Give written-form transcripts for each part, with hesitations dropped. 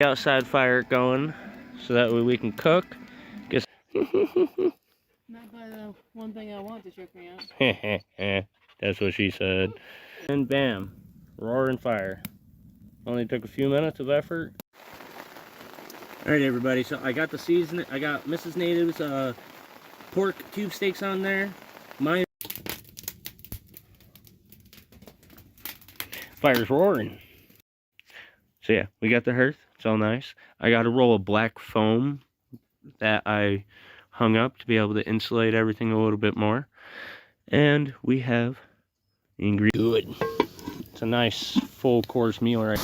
Outside fire going so that way we can cook. Guess Not by the one thing I want to trick me out. That's what she said. And bam, roaring fire. Only took a few minutes of effort. All right, everybody. So I got the season. I got Mrs.Native's pork cube steaks on there. Mine. Fire's roaring. So yeah, we got the hearth. It's all nice. I got a roll of black foam that I hung up to be able to insulate everything a little bit more. And we have ingredients. Good. It's a nice full course meal right.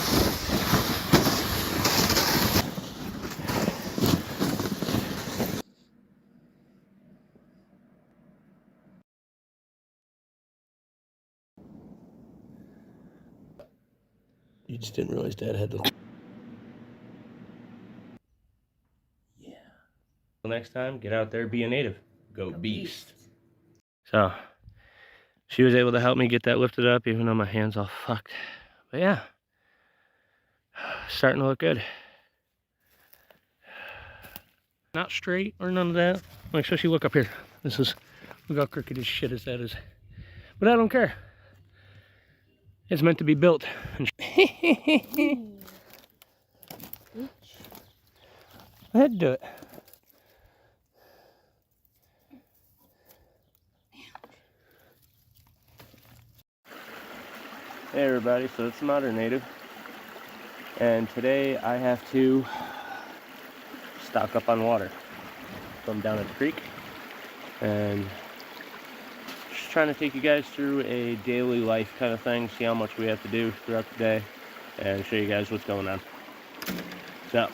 You just didn't realize Dad had to. Yeah. Till next time, get out there, be a native. Go beast. So, she was able to help me get that lifted up, even though my hand's all fucked. But yeah, starting to look good. Not straight or none of that. Like, especially look up here. Look how crooked as shit as that is. But I don't care. It's meant to be built. Go ahead and do it. Hey everybody, so it's TheModernNative. And today I have to stock up on water. So I'm down at the creek. And just trying to take you guys through a daily life kind of thing. See how much we have to do throughout the day. And show you guys what's going on. So,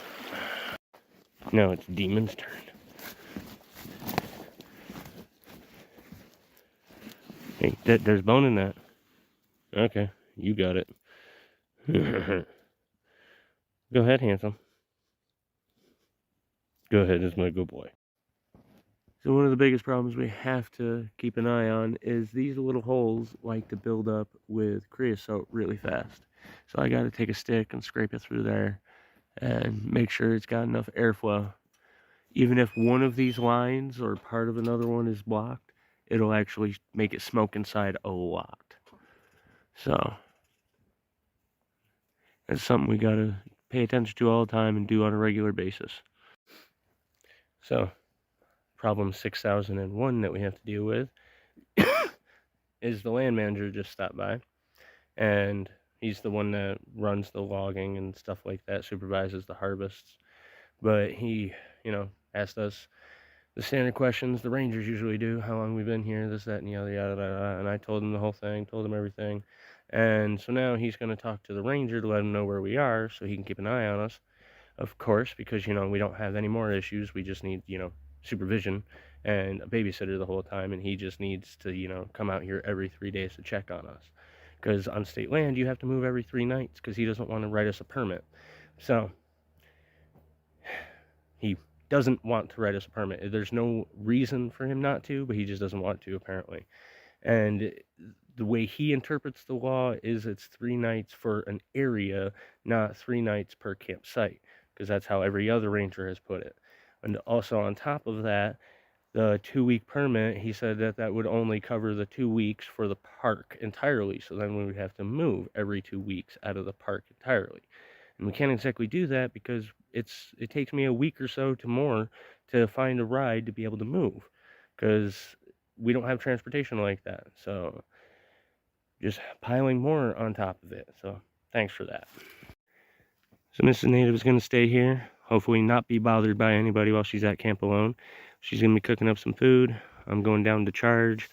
no, it's Demon's turn. Hey, there's bone in that. Okay, you got it. Go ahead, handsome. Go ahead, that's my good boy. So one of the biggest problems we have to keep an eye on is these little holes like to build up with creosote really fast. So I got to take a stick and scrape it through there and make sure it's got enough airflow. Even if one of these lines or part of another one is blocked, it'll actually make it smoke inside a lot. So that's something we got to pay attention to all the time and do on a regular basis. So problem 6001 that we have to deal with is the land manager just stopped by, and he's the one that runs the logging and stuff like that, supervises the harvests. But he, asked us the standard questions the rangers usually do: how long we've been here, this, that, and the other, yada, yada, yada. And I told him the whole thing, told him everything. And so now he's going to talk to the ranger to let him know where we are so he can keep an eye on us, of course, because, we don't have any more issues. We just need, supervision and a babysitter the whole time, and he just needs to, come out here every 3 days to check on us. Because on state land, you have to move every 3 nights because he doesn't want to write us a permit. So he doesn't want to write us a permit. There's no reason for him not to, but he just doesn't want to, apparently. And the way he interprets the law is it's 3 nights for an area, not 3 nights per campsite, because that's how every other ranger has put it. And also on top of that, the 2-week permit, he said that would only cover the 2 weeks for the park entirely. So then we would have to move every 2 weeks out of the park entirely. And we can't exactly do that because it takes me a week or so to more to find a ride to be able to move, because we don't have transportation like that. So just piling more on top of it. So thanks for that. So Mrs.Native is going to stay here, hopefully not be bothered by anybody while she's at camp alone. She's going to be cooking up some food. I'm going down to charge.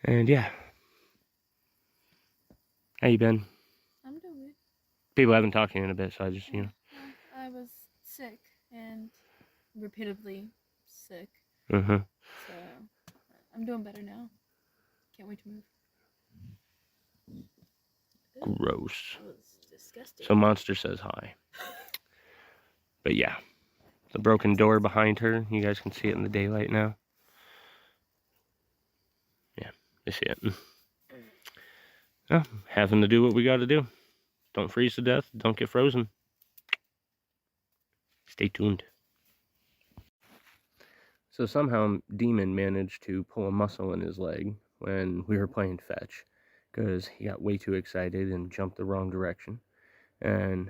And yeah. How you been? I'm doing good. People haven't talked to you in a bit, so I just, I was sick and repeatedly sick. Uh-huh. So I'm doing better now. Can't wait to move. Gross. That was disgusting. So Monster says hi. But yeah. The broken door behind her. You guys can see it in the daylight now. Yeah, you see it. Yeah, having to do what we got to do. Don't freeze to death. Don't get frozen. Stay tuned. So somehow Demon managed to pull a muscle in his leg when we were playing fetch, because he got way too excited and jumped the wrong direction, and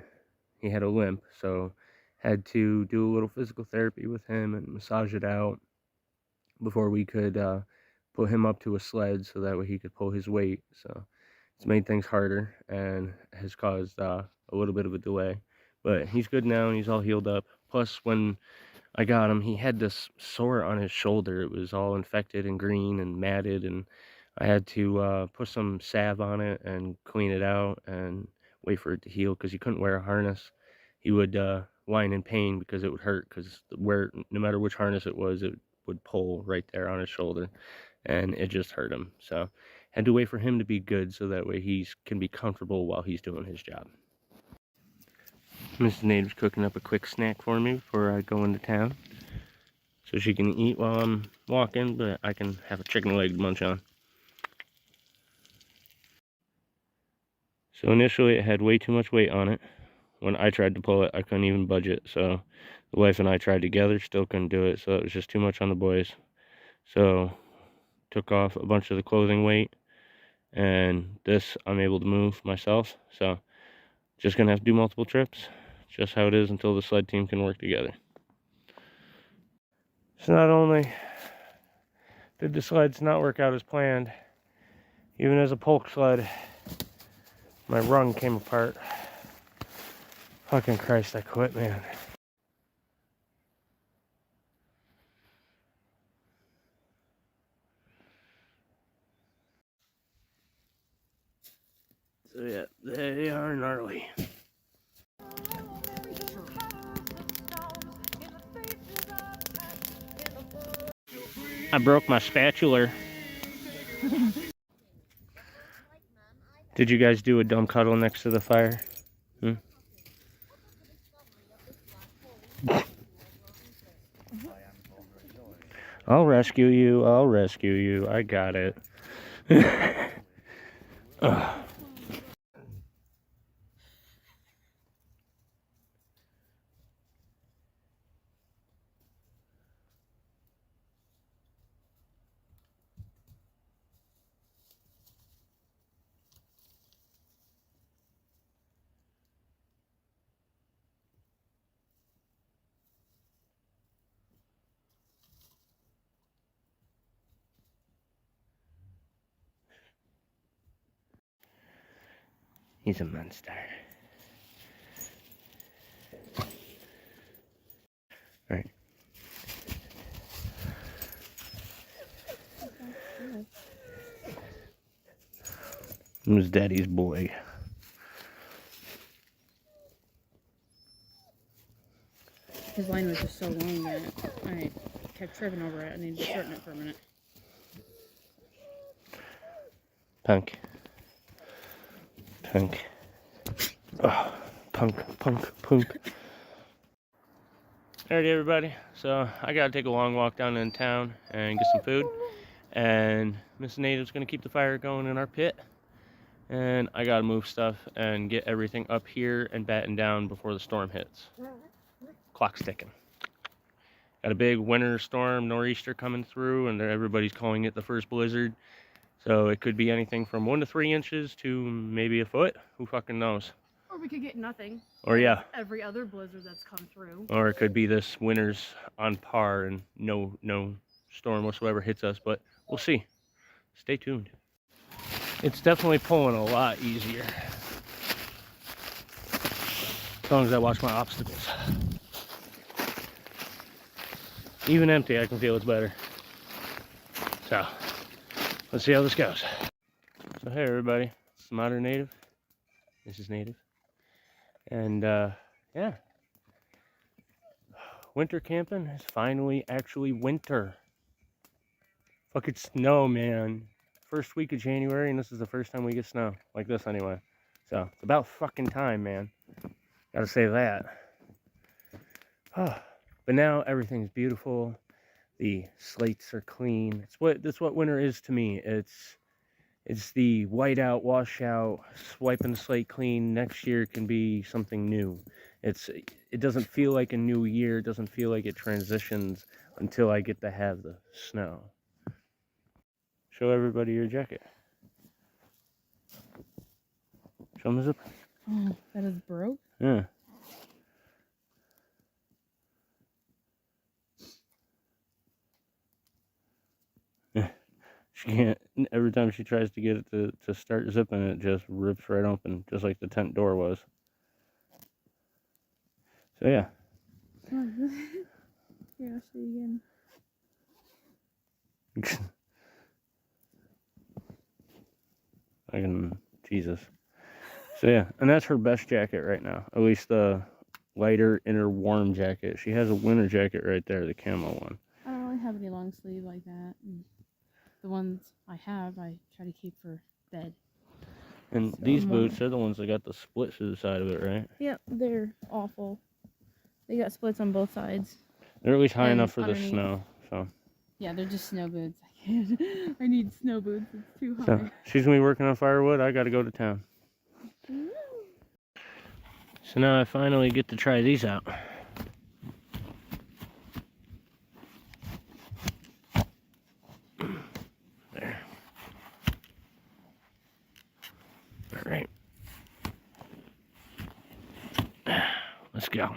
he had a limp, so had to do a little physical therapy with him and massage it out before we could put him up to a sled so that way he could pull his weight. So it's made things harder and has caused a little bit of a delay, but he's good now and he's all healed up. Plus, when I got him, he had this sore on his shoulder. It was all infected and green and matted, and I had to put some salve on it and clean it out and wait for it to heal, because he couldn't wear a harness. He would whine in pain because it would hurt, because no matter which harness it would pull right there on his shoulder, and it just hurt him. So had to wait for him to be good so that way he can be comfortable while he's doing his job. Mrs.Native's cooking up a quick snack for me before I go into town, so she can eat while I'm walking, but I can have a chicken leg to munch on. So initially it had way too much weight on it. When I tried to pull it, I couldn't even budge it. So the wife and I tried together, still couldn't do it. So it was just too much on the boys. So took off a bunch of the clothing weight, and this I'm able to move myself. So just gonna have to do multiple trips, just how it is until the sled team can work together. So not only did the sleds not work out as planned, even as a polk sled, my rung came apart. Fucking Christ, I quit, man. So yeah, they are gnarly. I broke my spatula. Did you guys do a dumb cuddle next to the fire? I'll rescue you. I'll rescue you. I got it. He's a monster. Alright. Who's Daddy's boy? His line was just so long that I kept tripping over it. I needed to shorten it for a minute. Punk. Punk. Oh, punk. Alrighty, everybody. So I gotta take a long walk down in town and get some food. And Mrs.Native's gonna keep the fire going in our pit. And I gotta move stuff and get everything up here and batten down before the storm hits. Clock's ticking. Got a big winter storm, nor'easter coming through, and everybody's calling it the first blizzard. So it could be anything from 1 to 3 inches to maybe a foot. Who fucking knows? Or we could get nothing. Or yeah. Every other blizzard that's come through. Or it could be this winter's on par and no storm whatsoever hits us, but we'll see. Stay tuned. It's definitely pulling a lot easier, as long as I watch my obstacles. Even empty, I can feel it's better. So, let's see how this goes. So hey everybody, it's TheModernNative, Mrs.Native, and yeah, winter camping is finally actually winter. Fucking snow, man. First week of January, and this is the first time we get snow like this anyway. So it's about fucking time, man. Gotta say that. But now everything's beautiful. The slates are clean. That's what winter is to me. It's the white out, wash out, swiping the slate clean. Next year can be something new. It doesn't feel like a new year. It doesn't feel like it transitions until I get to have the snow. Show everybody your jacket. Show them the zipper. Oh, that is broke? Yeah. She can't, every time she tries to get it to start zipping, it just rips right open, just like the tent door was. So yeah. Here, I'll show you again. Jesus. So yeah, and that's her best jacket right now. At least the lighter inner warm jacket. She has a winter jacket right there, the camo one. I don't really have any long sleeve like that. And the ones I have, I try to keep for bed. And So these boots, they're the ones that got the splits through the side of it, right? Yep, they're awful. They got splits on both sides. They're at least high enough for underneath. the snow, so. Yeah, they're just snow boots. I can't. I need snow boots. It's too high. So she's gonna be working on firewood. I gotta go to town. So now I finally get to try these out. There. All right. Let's go.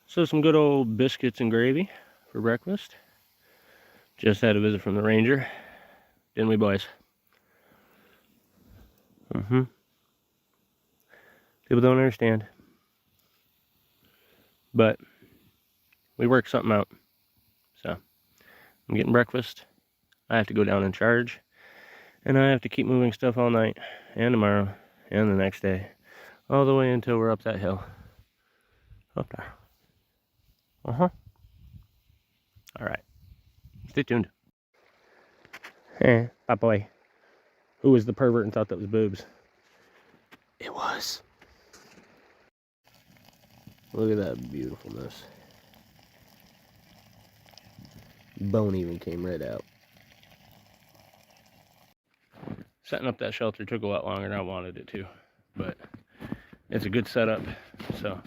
So some good old biscuits and gravy for breakfast. Just had a visit from the ranger. Didn't we, boys? People don't understand. But we worked something out. So I'm getting breakfast. I have to go down and charge. And I have to keep moving stuff all night and tomorrow and the next day. All the way until we're up that hill. Up there. Alright. Stay tuned. Hey, bye boy. Who was the pervert and thought that was boobs? It was. Look at that beautifulness. Bone even came right out. Setting up that shelter took a lot longer than I wanted it to, but it's a good setup, so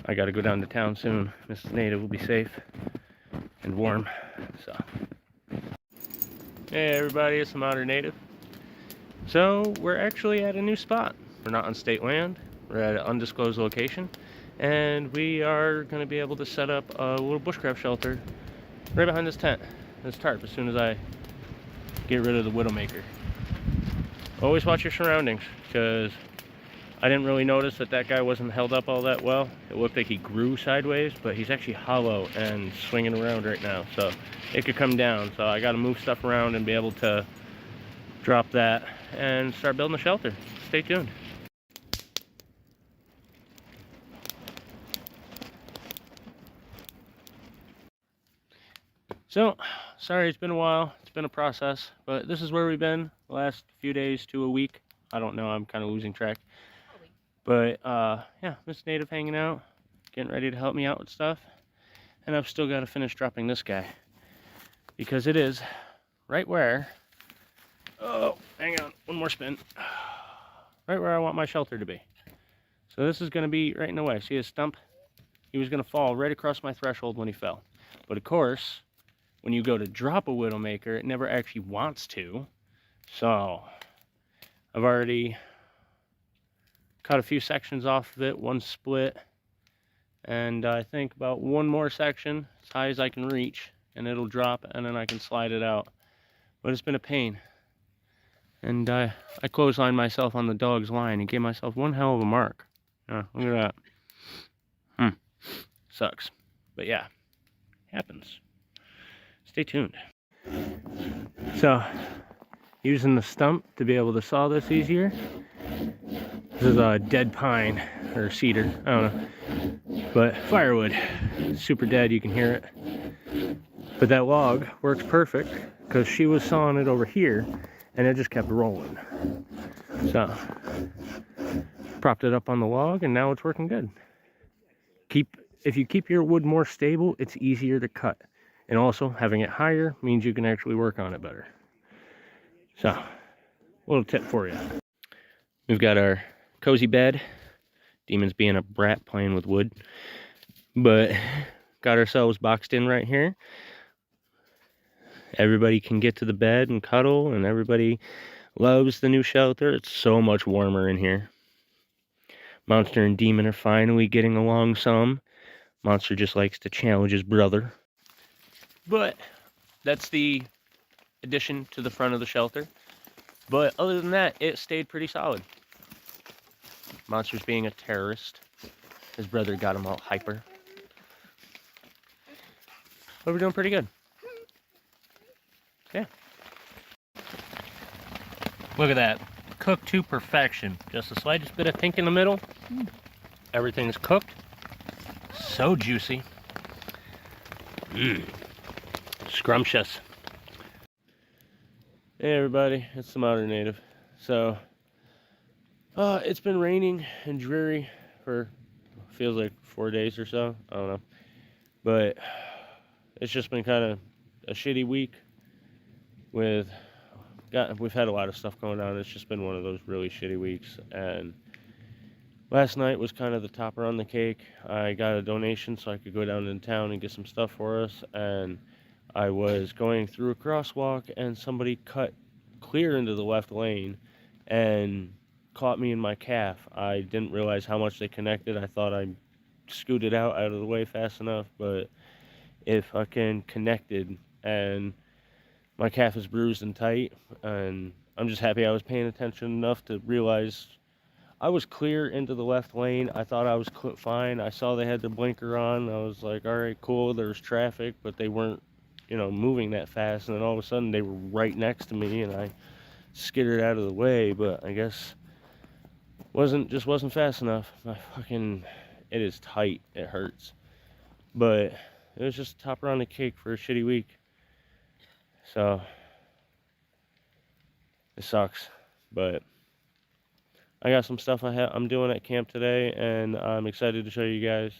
I gotta go down to town soon. Mrs.Native will be safe and warm, so. Hey everybody, it's TheModernNative. So we're actually at a new spot. We're not on state land, we're at an undisclosed location, and we are gonna be able to set up a little bushcraft shelter right behind this tent, this tarp, as soon as I get rid of the Widowmaker. Always watch your surroundings, because I didn't really notice that that guy wasn't held up all that well. It looked like he grew sideways, but he's actually hollow and swinging around right now, so it could come down. So I got to move stuff around and be able to drop that and start building a shelter. Stay tuned. So, sorry it's been a while. It's been a process, but this is where we've been the last few days to a week. I don't know, I'm kind of losing track. But, yeah, Mrs.Native hanging out, getting ready to help me out with stuff. And I've still got to finish dropping this guy, because it is right where Oh, hang on, one more spin. Right where I want my shelter to be. So this is going to be right in the way. See his stump? He was going to fall right across my threshold when he fell. But of course, when you go to drop a Widowmaker, it never actually wants to. So I've already cut a few sections off of it, one split, and I think about one more section as high as I can reach, and it'll drop, and then I can slide it out. But it's been a pain. And I clotheslined myself on the dog's line and gave myself one hell of a mark. Look at that. Sucks. But yeah, happens. Stay tuned. So, using the stump to be able to saw this easier. This is a dead pine or cedar, I don't know. But firewood, super dead, you can hear it. But that log works perfect because she was sawing it over here and it just kept rolling. So, propped it up on the log and now it's working good. If you keep your wood more stable, it's easier to cut. And also, having it higher means you can actually work on it better. So, little tip for you. We've got our cozy bed. Demon's being a brat playing with wood. But, got ourselves boxed in right here. Everybody can get to the bed and cuddle, and everybody loves the new shelter. It's so much warmer in here. Monster and Demon are finally getting along some. Monster just likes to challenge his brother. But that's the addition to the front of the shelter. But other than that, it stayed pretty solid. Monster's being a terrorist. His brother got him all hyper. But we're doing pretty good. Yeah. Look at that. Cooked to perfection. Just the slightest bit of pink in the middle. Everything's cooked. So juicy. Scrumptious. Hey everybody, it's the Modern Native. So, it's been raining and dreary for, feels like 4 days or so. I don't know. But it's just been kind of a shitty week. We've had a lot of stuff going on. It's just been one of those really shitty weeks. And last night was kind of the topper on the cake. I got a donation so I could go down in town and get some stuff for us. And I was going through a crosswalk and somebody cut clear into the left lane and caught me in my calf. I didn't realize how much they connected. I thought I scooted out of the way fast enough, but it fucking connected and my calf is bruised and tight, and I'm just happy I was paying attention enough to realize I was clear into the left lane. I thought I was fine. I saw they had the blinker on. I was like, all right, cool, there's traffic, but they weren't, moving that fast, and then all of a sudden they were right next to me, and I skittered out of the way, but I guess wasn't fast enough. It is tight, it hurts, but it was just topper on the cake for a shitty week. So it sucks, but I got some stuff I'm doing at camp today, and I'm excited to show you guys,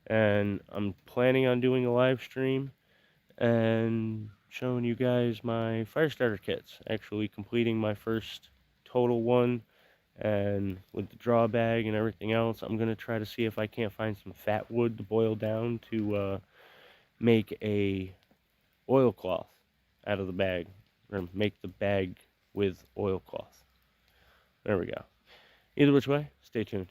and I'm planning on doing a live stream and showing you guys my fire starter kits, actually completing my first total one, and with the draw bag and everything else. I'm going to try to see if I can't find some fat wood to boil down to make a oilcloth out of the bag, or make the bag with oilcloth. There we go. Either which way, stay tuned.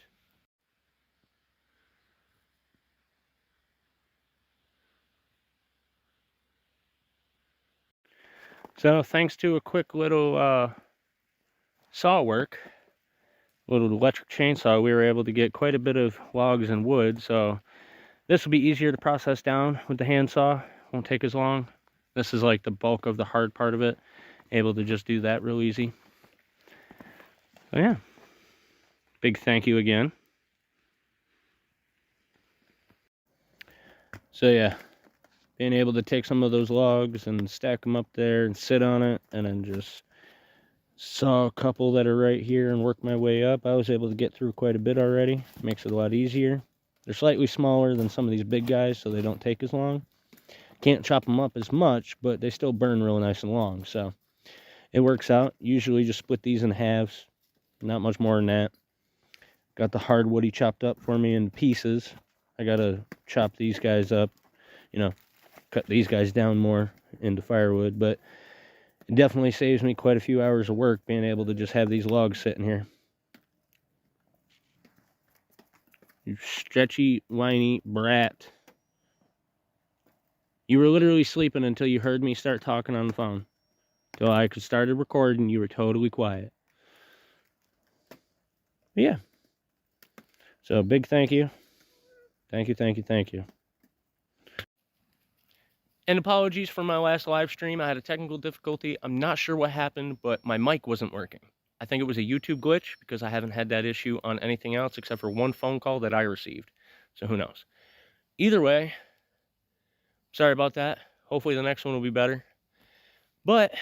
So thanks to a quick little saw work, little electric chainsaw, we were able to get quite a bit of logs and wood. So this will be easier to process down with the handsaw. Won't take as long. This is like the bulk of the hard part of it. Able to just do that real easy. So yeah, big thank you again. So yeah, being able to take some of those logs and stack them up there and sit on it, and then just saw a couple that are right here and work my way up. I was able to get through quite a bit already. Makes it a lot easier. They're slightly smaller than some of these big guys, so they don't take as long. Can't chop them up as much, but they still burn real nice and long. So it works out. Usually just split these in halves, not much more than that. Got the hardwood he chopped up for me in pieces. I gotta chop these guys up, you know, cut these guys down more into firewood, but it definitely saves me quite a few hours of work being able to just have these logs sitting here. You stretchy, whiny brat. You were literally sleeping until you heard me start talking on the phone. Till I started recording, you were totally quiet. But yeah. So big thank you. Thank you, thank you, thank you. And apologies for my last live stream. I had a technical difficulty. I'm not sure what happened, but my mic wasn't working. I think it was a YouTube glitch because I haven't had that issue on anything else except for one phone call that I received. So who knows? Either way, sorry about that. Hopefully the next one will be better. But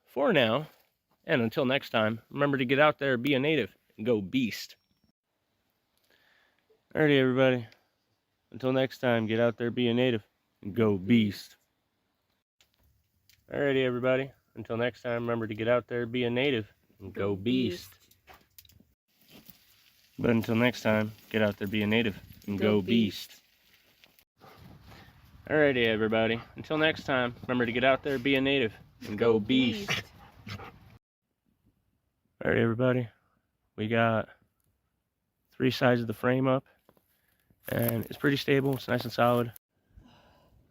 for now, and until next time, remember to get out there, be a native, and go beast. Alrighty, everybody. Until next time, get out there, be a native, and go beast. Alrighty, everybody. Until next time, remember to get out there, be a native, and go beast. But until next time, get out there, be a native, and go beast. Alrighty, everybody. Until next time, remember to get out there, be a native, and go beast. Alright, everybody. We got 3 sides of the frame up, and it's pretty stable. It's nice and solid.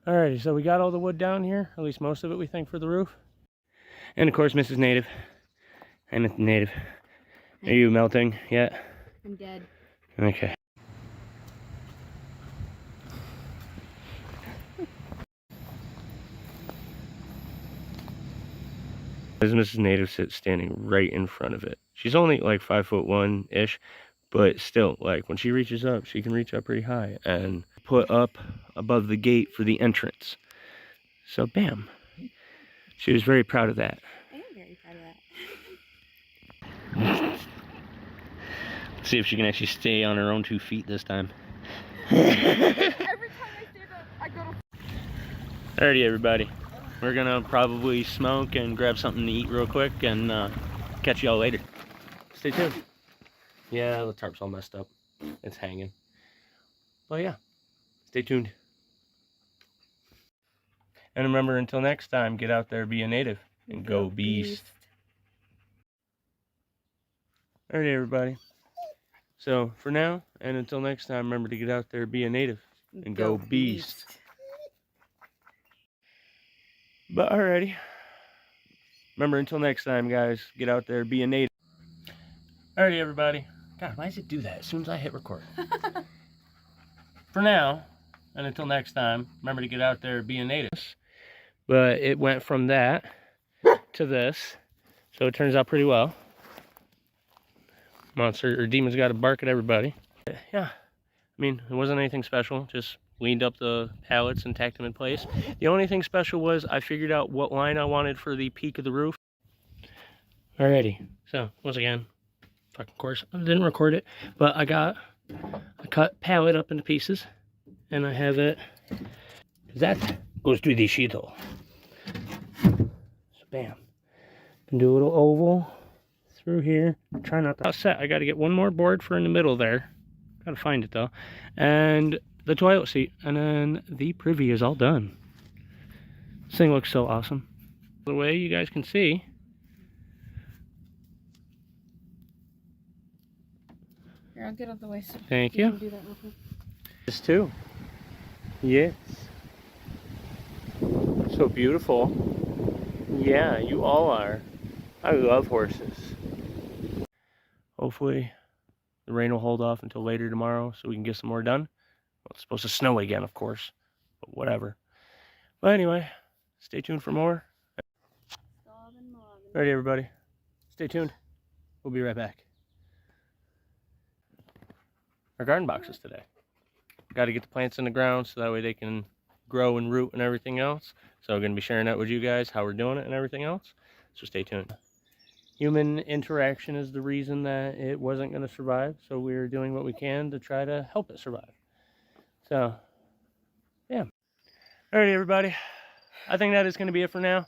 Alrighty, so we got all the wood down here, at least most of it, we think, for the roof. And of course, Mrs.Native. Hi, Mrs.Native. Are you melting yet? I'm dead. Okay. There's Mrs.Native standing right in front of it. She's only like 5'1" ish, but still, like when she reaches up, she can reach up pretty high and put up above the gate for the entrance. So bam. She was very proud of that. I am very proud of that. See if she can actually stay on her own 2 feet this time. Every time I stand up, I go to... Alrighty, everybody. We're gonna probably smoke and grab something to eat real quick and catch y'all later. Stay tuned. Yeah, the tarp's all messed up. It's hanging. But yeah, stay tuned. And remember, until next time, get out there, be a native, and go beast. Alright, everybody. So, for now, and until next time, remember to get out there, be a native, and go beast. But alrighty. Remember, until next time, guys, get out there, be a native. Alrighty, everybody. God, why does it do that as soon as I hit record? For now, and until next time, remember to get out there, be a native. But it went from that to this, so it turns out pretty well. Monster or demon's got to bark at everybody. Yeah, I mean, it wasn't anything special. Just leaned up the pallets and tacked them in place. The only thing special was I figured out what line I wanted for the peak of the roof. Alrighty, so once again, fucking course, I didn't record it, but I cut pallet up into pieces, and I have it. That goes to the sheet hole. So bam, can do a little oval through here. Try not to set. I got to get one more board for in the middle there. Got to find it though, and the toilet seat, and then the privy is all done. This thing looks so awesome. The way you guys can see. Here, I'll get out of the way. So Thank you. Can do that real quick. This too. Yes. So beautiful. Yeah, you all are. I love horses. Hopefully the rain will hold off until later tomorrow so we can get some more done. Well, it's supposed to snow again, of course, but whatever. But anyway, stay tuned for more. Alright, everybody. Stay tuned. We'll be right back. Our garden boxes today. Got to get the plants in the ground so that way they can grow and root and everything else. So I'm going to be sharing that with you guys, how we're doing it and everything else. So stay tuned. Human interaction is the reason that it wasn't going to survive. So we're doing what we can to try to help it survive. So, yeah. Alright, everybody. I think that is going to be it for now.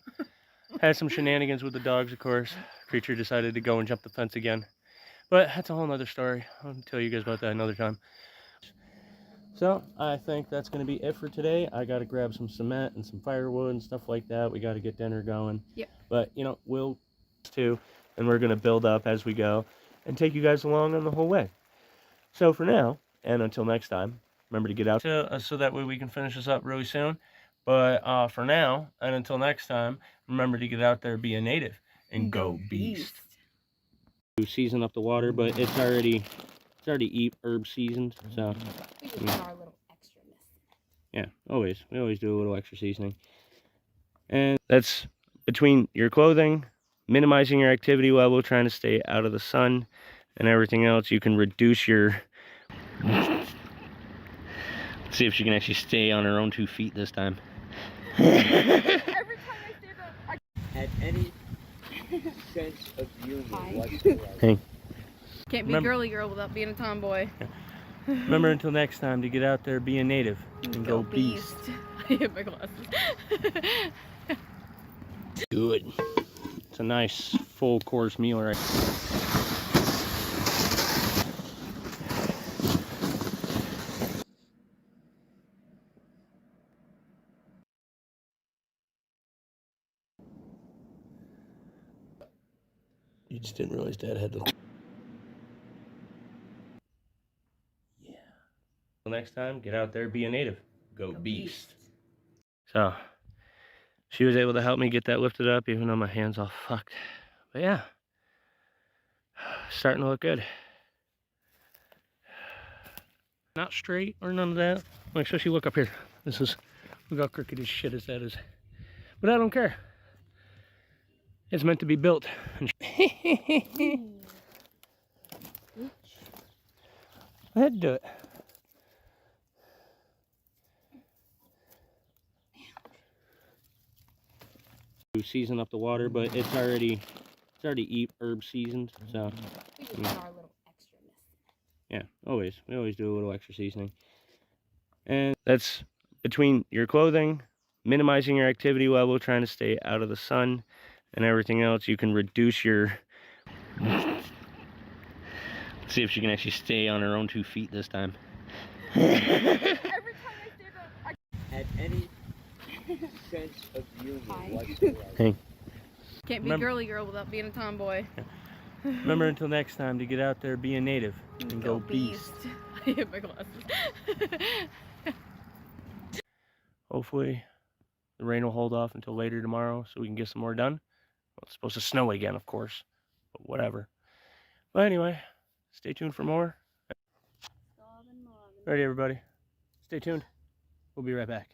Had some shenanigans with the dogs, of course. Creature decided to go and jump the fence again. But that's a whole nother story. I'll tell you guys about that another time. So I think that's going to be it for today. I got to grab some cement and some firewood and stuff like that. We got to get dinner going. Yep. But, you know, we'll too, and we're going to build up as we go and take you guys along on the whole way. So for now, and until next time, remember to get out so that way we can finish this up really soon. But for now, and until next time, remember to get out there, be a native, and go beast. Season up the water, but it's already herb seasoned, so We just got our little extraness. yeah, we always do a little extra seasoning. And that's between your clothing, minimizing your activity level, trying to stay out of the sun, and everything else. You can reduce your let's see if she can actually stay on her own 2 feet this time. Every time I stand up, I At any sense of union Hi. whatsoever. Hey. can't be girly girl without being a tomboy. Remember until next time to get out there, be a native, and go beast. I hit my glasses. Good. It's a nice full course meal right. You just didn't realize Dad had the. Yeah. Till next time, get out there, be a native, go beast. So, she was able to help me get that lifted up, even though my hand's all fucked. But yeah, starting to look good. Not straight or none of that. Like, especially look up here. Look how crooked as shit as that is. But I don't care. It's meant to be built. I had to do it. Season up the water, but it's already herb seasoned, so We just got our little extraness. yeah, we always do a little extra seasoning. And that's between your clothing, minimizing your activity level, trying to stay out of the sun, and everything else. You can reduce your let's see if she can actually stay on her own 2 feet this time. Every time I stand up, I At any sense of union Hi. whatsoever. Hey. can't be girly girl without being a tomboy. Remember until next time to get out there, be a native, and go beast. I hit my glasses. Hopefully the rain will hold off until later tomorrow so we can get some more done. Well, it's supposed to snow again, of course, but whatever. But anyway, stay tuned for more. Alrighty, everybody, stay tuned. We'll be right back.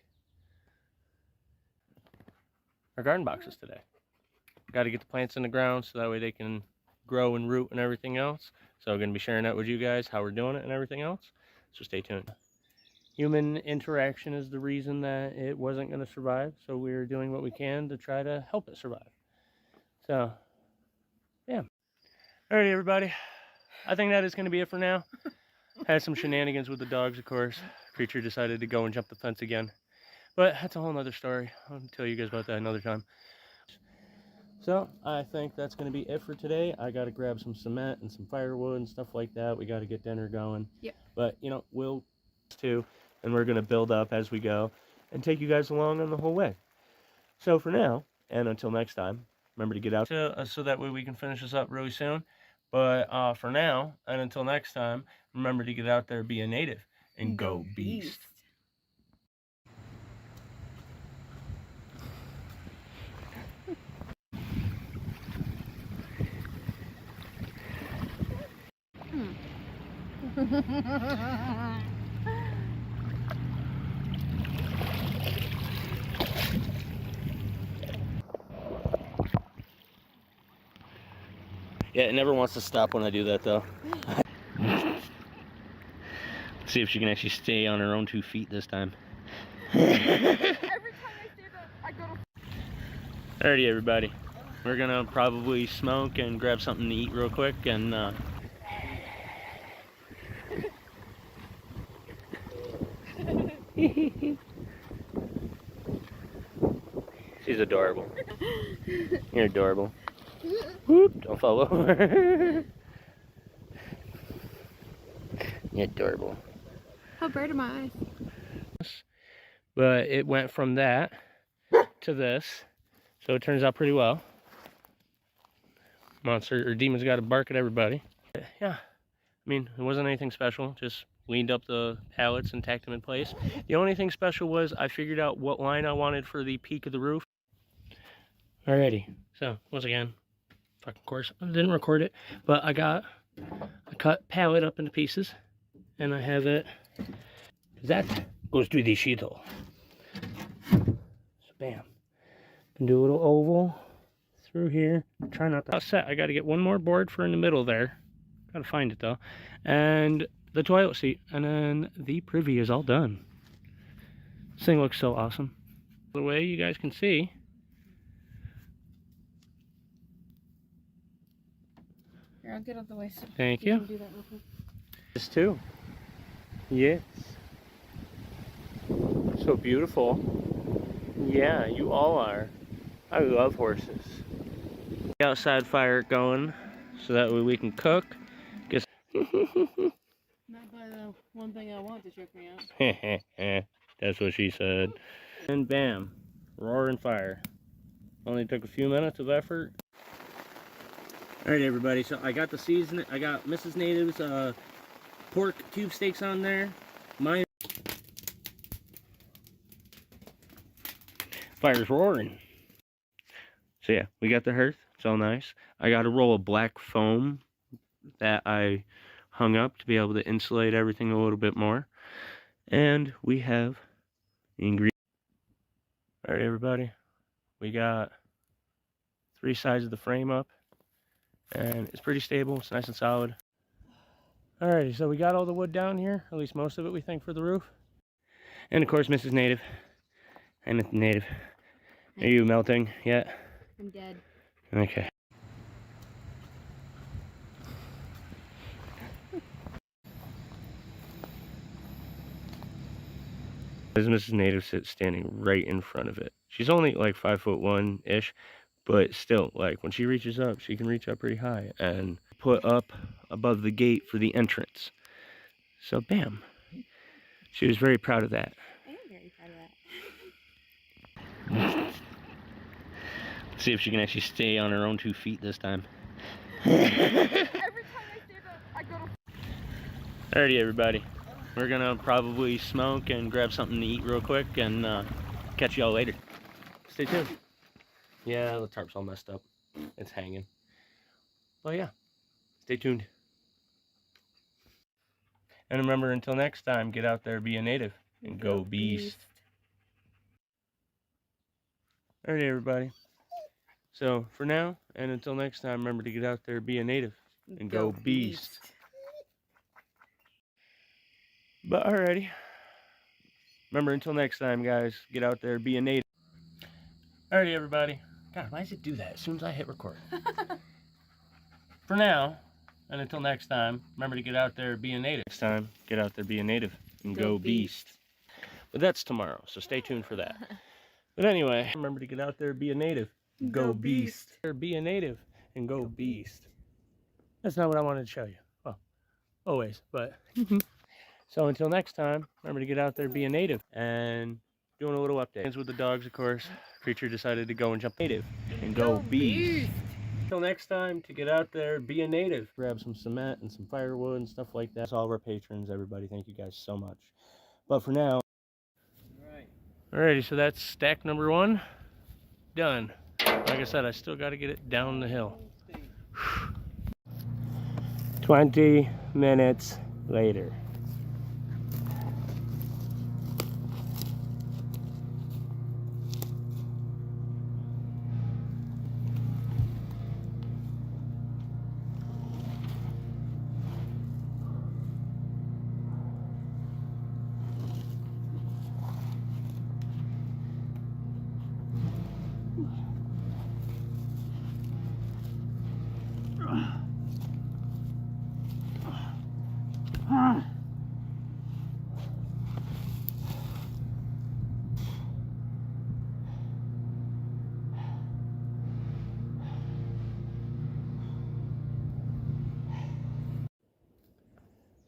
Our garden boxes today. Got to get the plants in the ground so that way they can grow and root and everything else. So I'm going to be sharing that with you guys, how we're doing it and everything else. So stay tuned. Human interaction is the reason that it wasn't going to survive. So we're doing what we can to try to help it survive. So, yeah. Alrighty, everybody. I think that is going to be it for now. Had some shenanigans with the dogs, of course. Creature decided to go and jump the fence again. But that's a whole nother story. I'll tell you guys about that another time. So I think that's going to be it for today. I got to grab some cement and some firewood and stuff like that. We got to get dinner going. Yep. But, you know, we'll too, and we're going to build up as we go and take you guys along on the whole way. So for now, and until next time, remember to get out so that way we can finish this up really soon. But for now, and until next time, remember to get out there, be a native, and go beast. Yeah, it never wants to stop when I do that, though. See if she can actually stay on her own 2 feet this time. Every time I stand up, I go to... Alrighty, everybody. We're gonna probably smoke and grab something to eat real quick, and she's She's adorable. You're adorable. Whoop, don't fall over. You're adorable. How bright are my eyes? But it went from that to this. So it turns out pretty well. Monster or demons got to bark at everybody. Yeah, I mean, it wasn't anything special. Just leaned up the pallets and tacked them in place. The only thing special was I figured out what line I wanted for the peak of the roof. Alrighty, so once again, fucking course, I didn't record it, but I cut pallet up into pieces, and I have it. That goes through the sheet hole. So bam, can do a little oval through here. Try not to set. I got to get one more board for in the middle there. Got to find it though, and the toilet seat, and then the privy is all done. This thing looks so awesome. The way you guys can see. Here, I'll get out the way. So Thank you. can do that real quick. This too. Yes. So beautiful. Yeah, you all are. I love horses. The outside fire going so that way we can cook. Guess Not by the one thing I want to choke me out. that's what she said. And bam, roaring fire. Only took a few minutes of effort. Alright everybody, so I got the season, I got Mrs.Native's pork cube steaks on there. Mine fire's roaring. So yeah, we got the hearth, it's all nice. I got a roll of black foam that I hung up to be able to insulate everything a little bit more. And we have the ingredients. Alright everybody, we got 3 sides of the frame up. And it's pretty stable, it's nice and solid. Alrighty, so we got all the wood down here, at least most of it we think for the roof. And of course Mrs.Native. And the native. Are you melting yet? I'm dead. Okay. There's Mrs.Native standing right in front of it. She's only like 5'1" ish. But still, like, when she reaches up, she can reach up pretty high and put up above the gate for the entrance. So, bam. She was very proud of that. I am very proud of that. See if she can actually stay on her own 2 feet this time. Every time I stand up, I go to... Alrighty, everybody. We're gonna probably smoke and grab something to eat real quick and catch y'all later. Stay tuned. Yeah, the tarp's all messed up. It's hanging. Well, yeah. Stay tuned. And remember, until next time, get out there, be a native, and go beast. Alright, everybody. So, for now, and until next time, remember to get out there, be a native, and go beast. But, alrighty. Remember, until next time, guys, get out there, be a native. Alrighty, everybody. God, why does it do that as soon as I hit record? For now, and until next time, remember to get out there, be a native. Next time, get out there, be a native, and go beast. But that's tomorrow, so stay tuned for that. But anyway, remember to get out there, be a native, go beast. Be a native, and go beast. That's not what I wanted to show you. Well, always, but... So until next time, remember to get out there, be a native, and doing a little update. With the dogs, of course. Creature decided to go and jump native and go beast. Until next time, to get out there, be a native. Grab some cement and some firewood and stuff like that. That's all of our patrons, everybody. Thank you guys so much. But for now, alrighty, so that's stack number 1 done. Like I said, I still got to get it down the hill. 20 minutes later.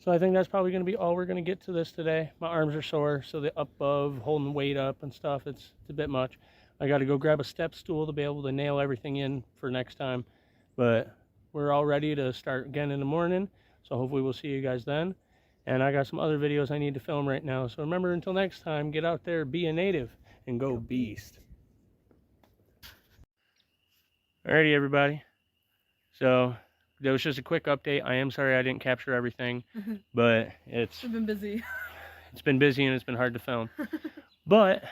So I think that's probably going to be all we're going to get to this today. My arms are sore, so the up above, holding weight up and stuff, it's a bit much. I got to go grab a step stool to be able to nail everything in for next time. But we're all ready to start again in the morning, so hopefully we'll see you guys then. And I got some other videos I need to film right now. So remember, until next time, get out there, be a native, and go beast. Alrighty, everybody. So that was just a quick update. I am sorry I didn't capture everything, but I've been busy. It's been busy and it's been hard to film. But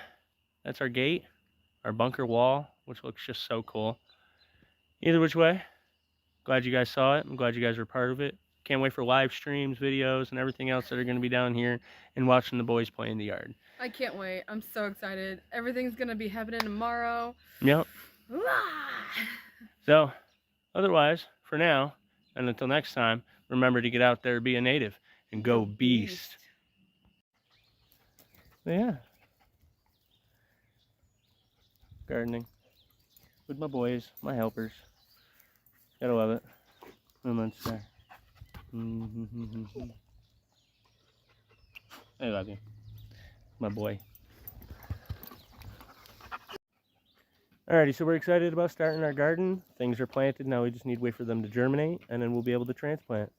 that's our gate, our bunker wall, which looks just so cool. Either which way, glad you guys saw it. I'm glad you guys were part of it. Can't wait for live streams, videos, and everything else that are going to be down here and watching the boys play in the yard. I can't wait. I'm so excited. Everything's going to be happening tomorrow. Yep. So, otherwise, for now, and until next time, remember to get out there, be a native, and go beast. But yeah. Gardening. With my boys, my helpers. Gotta love it. And let's there. I love you. My boy. Alrighty, so we're excited about starting our garden. Things are planted, now we just need to wait for them to germinate, and then we'll be able to transplant.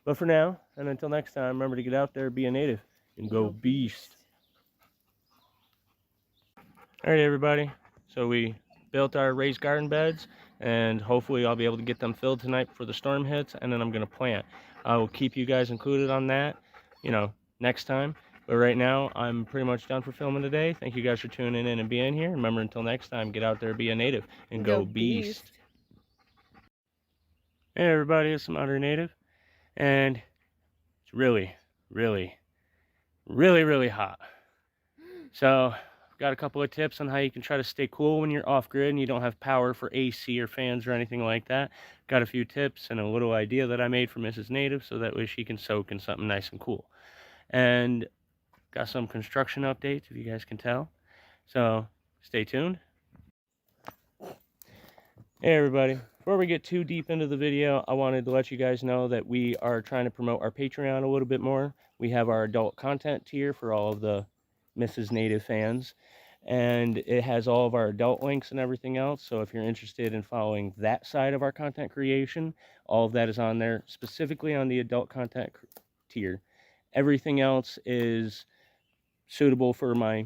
But for now, and until next time, remember to get out there, be a native, and go beast. Alright everybody, so we built our raised garden beds, and hopefully I'll be able to get them filled tonight before the storm hits, and then I'm going to plant. I will keep you guys included on that, you know, next time. But right now, I'm pretty much done for filming today. Thank you guys for tuning in and being here. Remember, until next time, get out there, be a native, and go beast. Hey everybody, it's TheModernNative, and it's really, really, really, really hot. So, I've got a couple of tips on how you can try to stay cool when you're off-grid and you don't have power for AC or fans or anything like that. Got a few tips and a little idea that I made for Mrs.Native so that way she can soak in something nice and cool. And got some construction updates, if you guys can tell. So, stay tuned. Hey everybody, before we get too deep into the video, I wanted to let you guys know that we are trying to promote our Patreon a little bit more. We have our adult content tier for all of the Mrs.Native fans, and it has all of our adult links and everything else. So if you're interested in following that side of our content creation, all of that is on there, specifically on the adult content tier. Everything else is suitable for my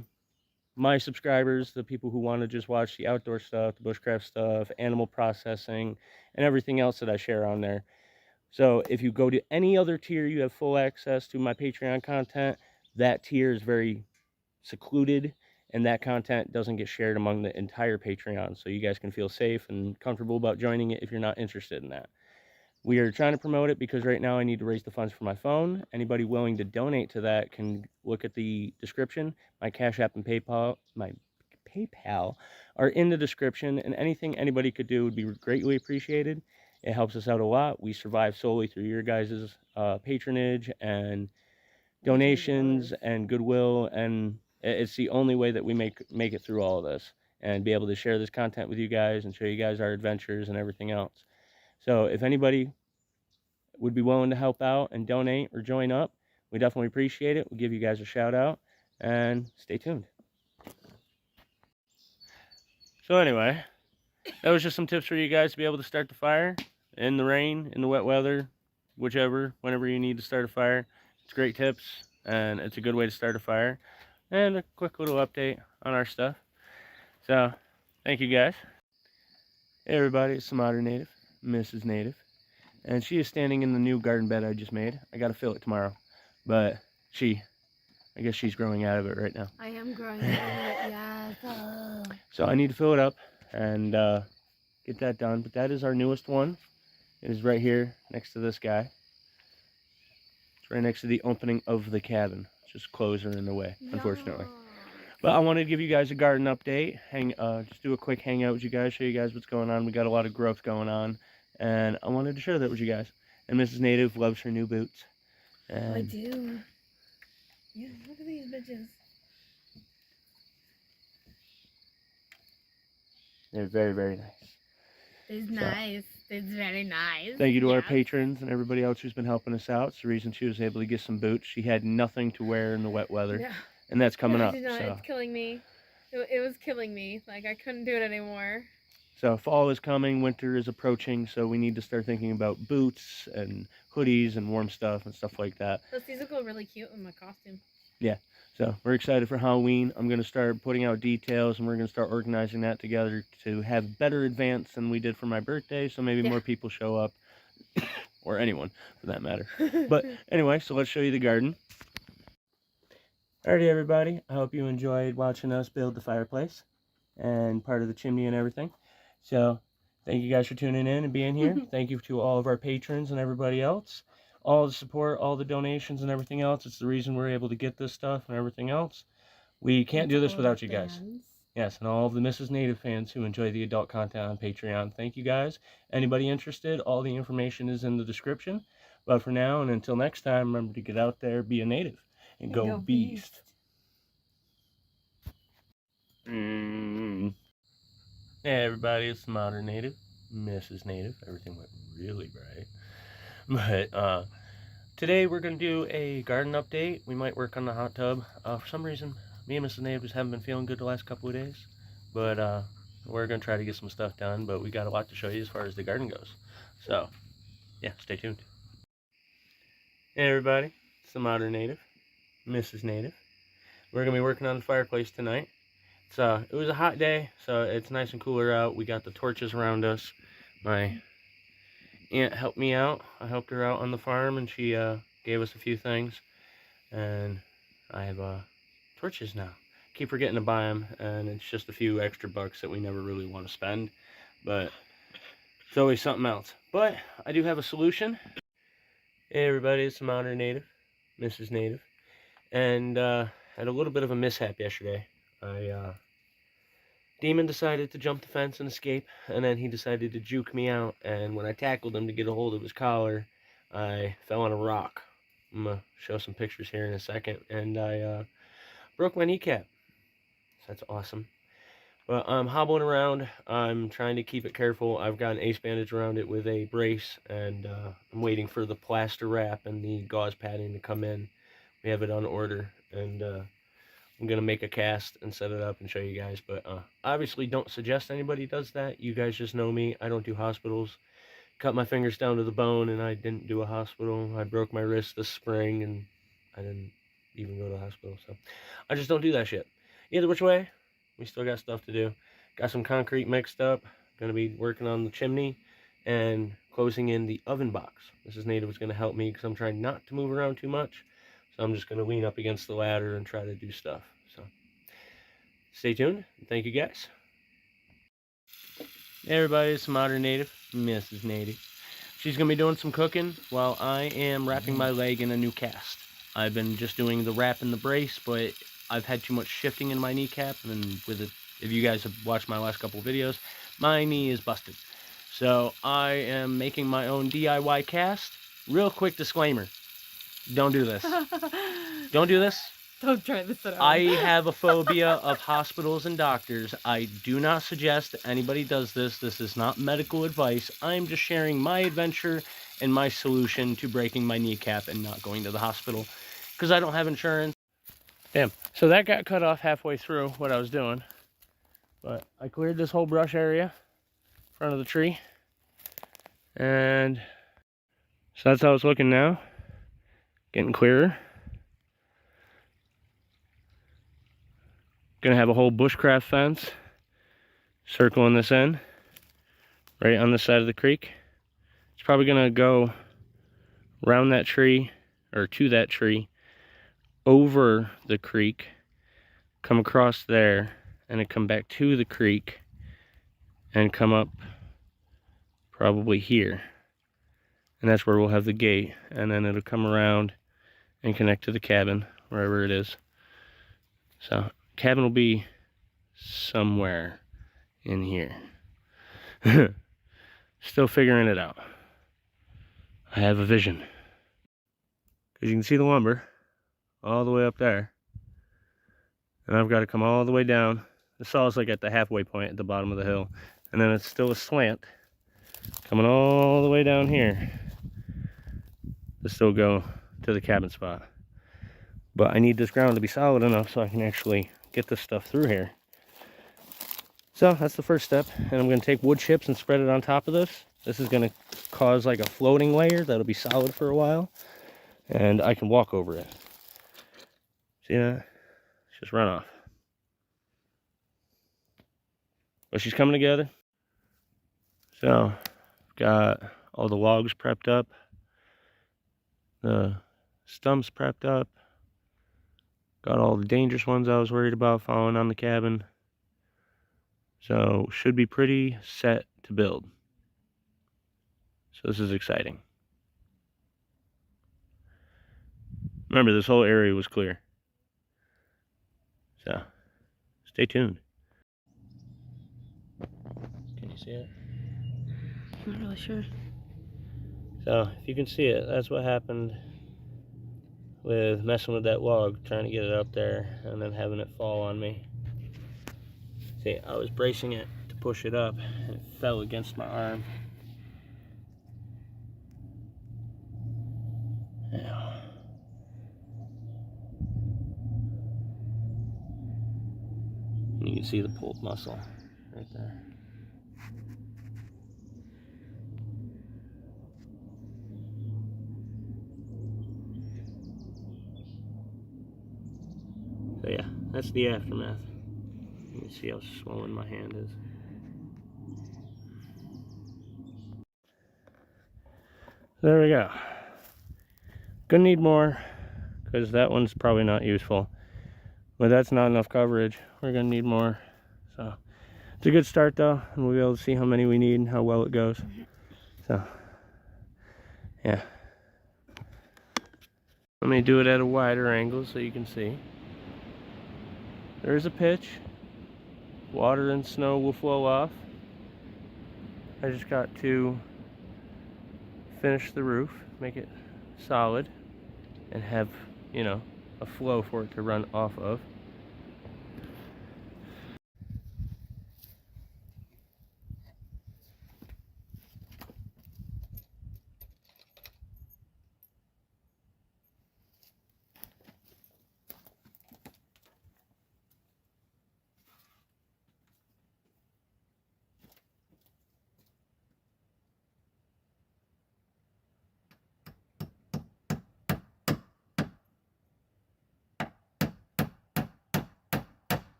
subscribers, the people who want to just watch the outdoor stuff, the bushcraft stuff, animal processing, and everything else that I share on there. So if you go to any other tier, you have full access to my Patreon content. That tier is very secluded, and that content doesn't get shared among the entire Patreon. So you guys can feel safe and comfortable about joining it if you're not interested in that. We are trying to promote it because right now I need to raise the funds for my phone. Anybody willing to donate to that can look at the description. My Cashapp and my PayPal are in the description, and anything anybody could do would be greatly appreciated. It helps us out a lot. We survive solely through your guys' patronage and donations and goodwill, and it's the only way that we make it through all of this and be able to share this content with you guys and show you guys our adventures and everything else. So if anybody would be willing to help out and donate or join up, we definitely appreciate it. We'll give you guys a shout out, and stay tuned. So anyway, that was just some tips for you guys to be able to start the fire in the rain, in the wet weather, whenever you need to start a fire. It's great tips, and it's a good way to start a fire. And a quick little update on our stuff. So, thank you guys. Hey everybody, it's TheModernNative, Mrs.Native, and she is standing in the new garden bed I just made. I gotta fill it tomorrow, but I guess she's growing out of it right now. I am growing out of it, yes. Oh. So I need to fill it up and get that done, but that is our newest one. It is right here next to this guy. It's right next to the opening of the cabin. It's just closed in the way, unfortunately. But I wanted to give you guys a garden update, just do a quick hangout with you guys, show you guys what's going on. We got a lot of growth going on, and I wanted to share that with you guys. And Mrs.Native loves her new boots. And I do. Yeah, look at these bitches. they're very, very nice. They're nice. It's very nice. Thank you to our Yes. patrons and everybody else who's been helping us out. It's the reason she was able to get some boots. She had nothing to wear in the wet weather. Yeah. And that's coming I up. did not. So. It's killing me. It was killing me. Like, I couldn't do it anymore. So fall is coming, winter is approaching, so we need to start thinking about boots and hoodies and warm stuff and stuff like that. Plus, these would go really cute in my costume. Yeah, so we're excited for Halloween. I'm going to start putting out details, and we're going to start organizing that together to have better advance than we did for my birthday, so maybe more people show up, or anyone for that matter. But anyway, so let's show you the garden. Alrighty, everybody, I hope you enjoyed watching us build the fireplace and part of the chimney and everything. So thank you guys for tuning in and being here. Thank you to all of our patrons and everybody else. All the support, all the donations and everything else. It's the reason we're able to get this stuff and everything else. We can't do this without you guys. Yes, and all of the Mrs.Native fans who enjoy the adult content on Patreon. Thank you guys. Anybody interested, all the information is in the description. But for now and until next time, remember to get out there, be a native, and go beast. Hey everybody, it's the Modern Native, Mrs. Native. Everything went really bright. But today we're going to do a garden update. We might work on the hot tub. For some reason, me and Mrs. Native just haven't been feeling good the last couple of days. But we're going to try to get some stuff done. But we got a lot to show you as far as the garden goes. So, yeah, stay tuned. Hey everybody, it's the Modern Native, Mrs. Native. We're going to be working on the fireplace tonight. It was a hot day, so it's nice and cooler out. We got the torches around us. My aunt helped me out. I helped her out on the farm, and she gave us a few things. And I have torches now. Keep forgetting to buy them, and it's just a few extra bucks that we never really want to spend. But it's always something else. But I do have a solution. Hey everybody, it's the Modern Native, Mrs. Native. And had a little bit of a mishap yesterday. Demon decided to jump the fence and escape, and then he decided to juke me out, and when I tackled him to get a hold of his collar, I fell on a rock. I'm going to show some pictures here in a second, and I broke my kneecap. So that's awesome. But I'm hobbling around. I'm trying to keep it careful. I've got an ace bandage around it with a brace, and I'm waiting for the plaster wrap and the gauze padding to come in. We have it on order, and I'm going to make a cast and set it up and show you guys, but obviously don't suggest anybody does that. You guys just know me. I don't do hospitals. Cut my fingers down to the bone, and I didn't do a hospital. I broke my wrist this spring, and I didn't even go to the hospital, so I just don't do that shit. Either which way, we still got stuff to do. Got some concrete mixed up. Going to be working on the chimney and closing in the oven box. Mrs. Native is going to help me because I'm trying not to move around too much. So I'm just going to lean up against the ladder and try to do stuff. So stay tuned. Thank you guys. Hey everybody, it's the Modern Native, Mrs. Native. She's going to be doing some cooking while I am wrapping my leg in a new cast. I've been just doing the wrap and the brace, but I've had too much shifting in my kneecap. And with it, if you guys have watched my last couple of videos, my knee is busted. So I am making my own DIY cast. Real quick disclaimer. Don't do this. Don't do this. Don't try this at all. I have a phobia of hospitals and doctors. I do not suggest that anybody does this. This is not medical advice. I'm just sharing my adventure and my solution to breaking my kneecap and not going to the hospital because I don't have insurance. Damn. So that got cut off halfway through what I was doing. But I cleared this whole brush area in front of the tree. And so that's how it's looking now. Getting clearer. Gonna have a whole bushcraft fence circling this in right on the side of the creek. It's probably gonna go around that tree or to that tree, over the creek, come across there, and then come back to the creek and come up probably here. And that's where we'll have the gate, and then it'll come around and connect to the cabin, wherever it is. So, cabin will be somewhere in here. Still figuring it out. I have a vision. Because you can see the lumber all the way up there. And I've got to come all the way down. The saw is like at the halfway point at the bottom of the hill. And then it's still a slant coming all the way down here to still go to the cabin spot. But I need this ground to be solid enough so I can actually get this stuff through here. So that's the first step, and I'm going to take wood chips and spread it on top of this. This is going to cause like a floating layer that'll be solid for a while, and I can walk over it. See that? It's just run off. But she's coming together. So got all the logs prepped up, the stumps prepped up, got all the dangerous ones I was worried about falling on the cabin. So should be pretty set to build. So this is exciting. Remember, this whole area was clear. So stay tuned. Can you see it? I'm not really sure. So if you can see it, that's what happened with messing with that log, trying to get it up there and then having it fall on me. See, I was bracing it to push it up and it fell against my arm. Yeah. And you can see the pulled muscle right there. So yeah, that's the aftermath. You can see how swollen my hand is. There we go. Gonna need more, because that one's probably not useful. But that's not enough coverage. We're gonna need more. So it's a good start though, and we'll be able to see how many we need and how well it goes. So yeah. Let me do it at a wider angle so you can see. There's a pitch. Water and snow will flow off. I just got to finish the roof, make it solid, and have, you know, a flow for it to run off of.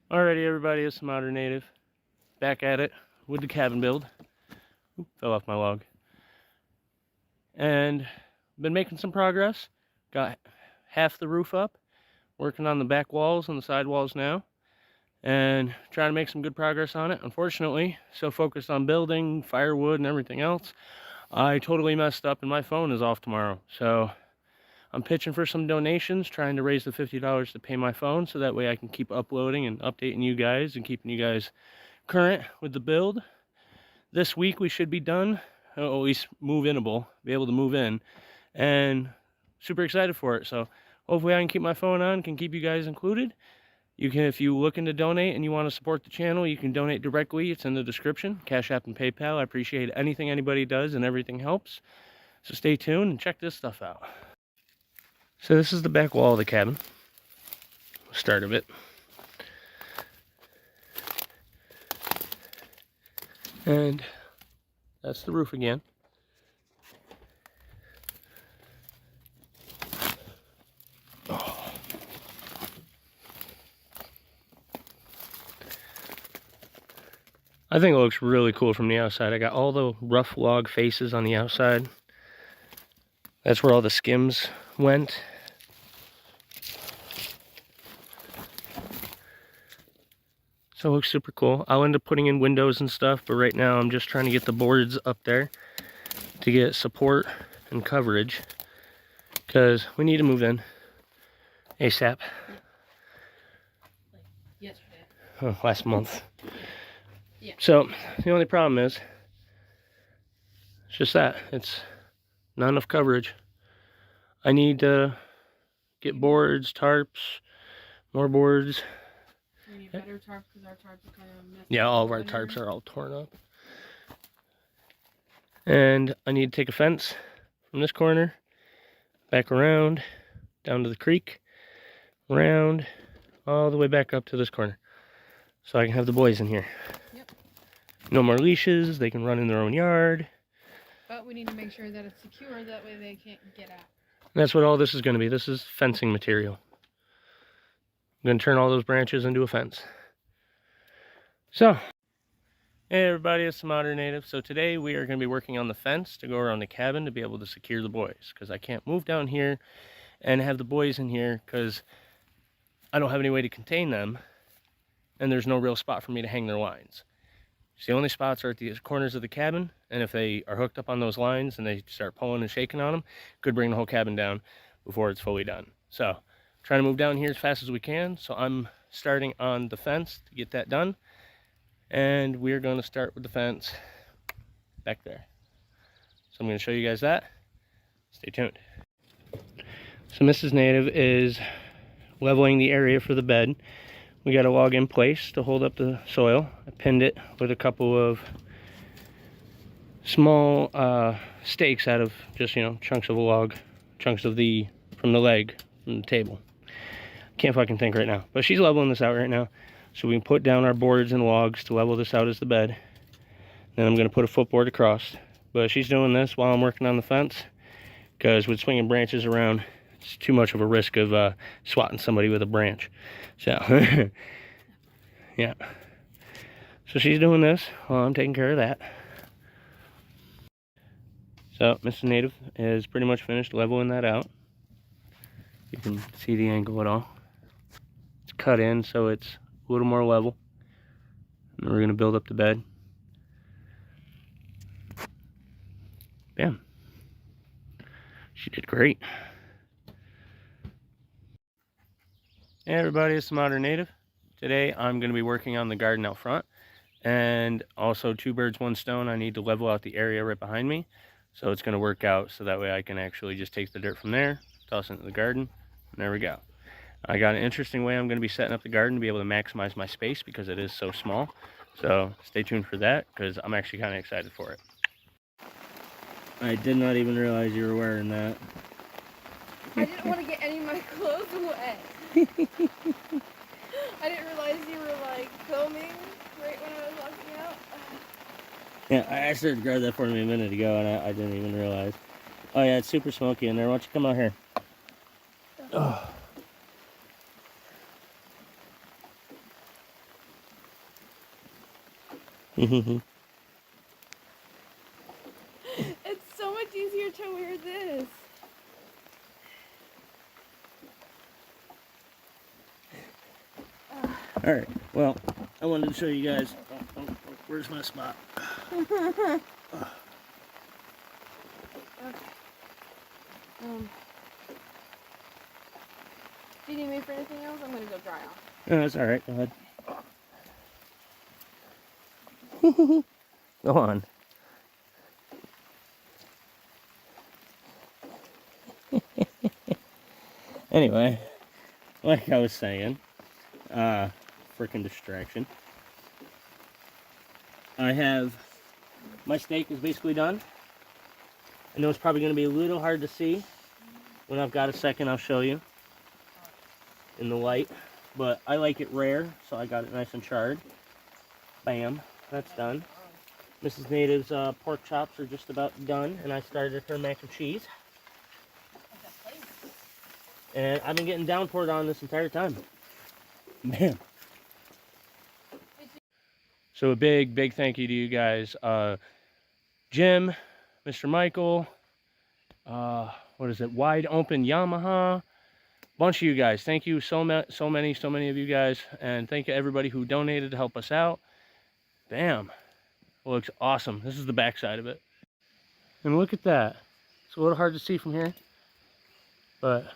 Alrighty everybody, it's TheModernNative. Back at it with the cabin build. Oop, fell off my log. And been making some progress. Got half the roof up. Working on the back walls and the side walls now. And trying to make some good progress on it. Unfortunately, so focused on building, firewood, and everything else, I totally messed up and my phone is off tomorrow. So I'm pitching for some donations, trying to raise the $50 to pay my phone so that way I can keep uploading and updating you guys and keeping you guys current with the build. This week we should be done, or at least move-inable, be able to move in, and super excited for it. So hopefully I can keep my phone on, can keep you guys included. You can, if you're looking to donate and you want to support the channel, you can donate directly. It's in the description, Cashapp and PayPal. I appreciate anything anybody does and everything helps. So stay tuned and check this stuff out. So this is the back wall of the cabin, start of it. And that's the roof again. Oh. I think it looks really cool from the outside. I got all the rough log faces on the outside. That's where all the skims went. So it looks super cool. I'll end up putting in windows and stuff, but right now I'm just trying to get the boards up there to get support and coverage, because we need to move in ASAP. Yesterday. Last month. Yeah. So the only problem is, it's just that it's not enough coverage. I need to get boards, tarps, more boards. We need better tarps because our tarps are kind of messed Yeah, up all of our in tarps there. are all torn up. And I need to take a fence from this corner, back around, down to the creek, around, all the way back up to this corner. So I can have the boys in here. Yep. No more leashes, they can run in their own yard. But we need to make sure that it's secure, that way they can't get out. And that's what all this is going to be. This is fencing material. I'm going to turn all those branches into a fence. So, hey everybody, it's TheModernNative. So today we are going to be working on the fence to go around the cabin to be able to secure the boys. Because I can't move down here and have the boys in here because I don't have any way to contain them. And there's no real spot for me to hang their lines. So the only spots are at the corners of the cabin, and if they are hooked up on those lines and they start pulling and shaking on them, could bring the whole cabin down before it's fully done. So I'm trying to move down here as fast as we can, so I'm starting on the fence to get that done, and we're going to start with the fence back there. So I'm going to show you guys that. Stay tuned. So Mrs.Native is leveling the area for the bed. We got a log in place to hold up the soil. I pinned it with a couple of small stakes out of just, chunks of a log, chunks of from the leg, from the table. Can't fucking think right now. But she's leveling this out right now. So we can put down our boards and logs to level this out as the bed. Then I'm going to put a footboard across. But she's doing this while I'm working on the fence, because with swinging branches around, it's too much of a risk of swatting somebody with a branch. So, yeah. So she's doing this while I'm taking care of that. So Mrs.Native is pretty much finished leveling that out. You can see the angle at all. It's cut in so it's a little more level. And then we're going to build up the bed. Bam. She did great. Hey everybody, it's TheModernNative. Today I'm going to be working on the garden out front, and also two birds, one stone. I need to level out the area right behind me, so it's going to work out so that way I can actually just take the dirt from there, toss it into the garden, and there we go. I got an interesting way I'm going to be setting up the garden to be able to maximize my space because it is so small. So stay tuned for that because I'm actually kind of excited for it. I did not even realize you were wearing that. I didn't want to get any of my clothes wet. I didn't realize you were like filming right when I was walking out. Yeah, I asked her to grab that for me a minute ago and I didn't even realize. Oh yeah, it's super smoky in there. Why don't you come out here? Oh. It's so much easier to wear this. Alright, well, I wanted to show you guys. Oh, where's my spot? Okay. Do you need me for anything else? I'm gonna go dry off. No, that's alright, go ahead. Go on. Anyway, like I was saying, freaking distraction. I have, my steak is basically done. I know it's probably going to be a little hard to see. When I've got a second, I'll show you in the light. But I like it rare, so I got it nice and charred. Bam, that's done. Mrs.Native's pork chops are just about done, and I started her mac and cheese. And I've been getting downpoured on this entire time. Man. So a big thank you to you guys. Jim, Mr. Michael, what is it? Wide Open Yamaha, bunch of you guys. Thank you so many of you guys, and thank you everybody who donated to help us out. Bam, looks awesome. This is the back side of it, and look at that. It's a little hard to see from here, but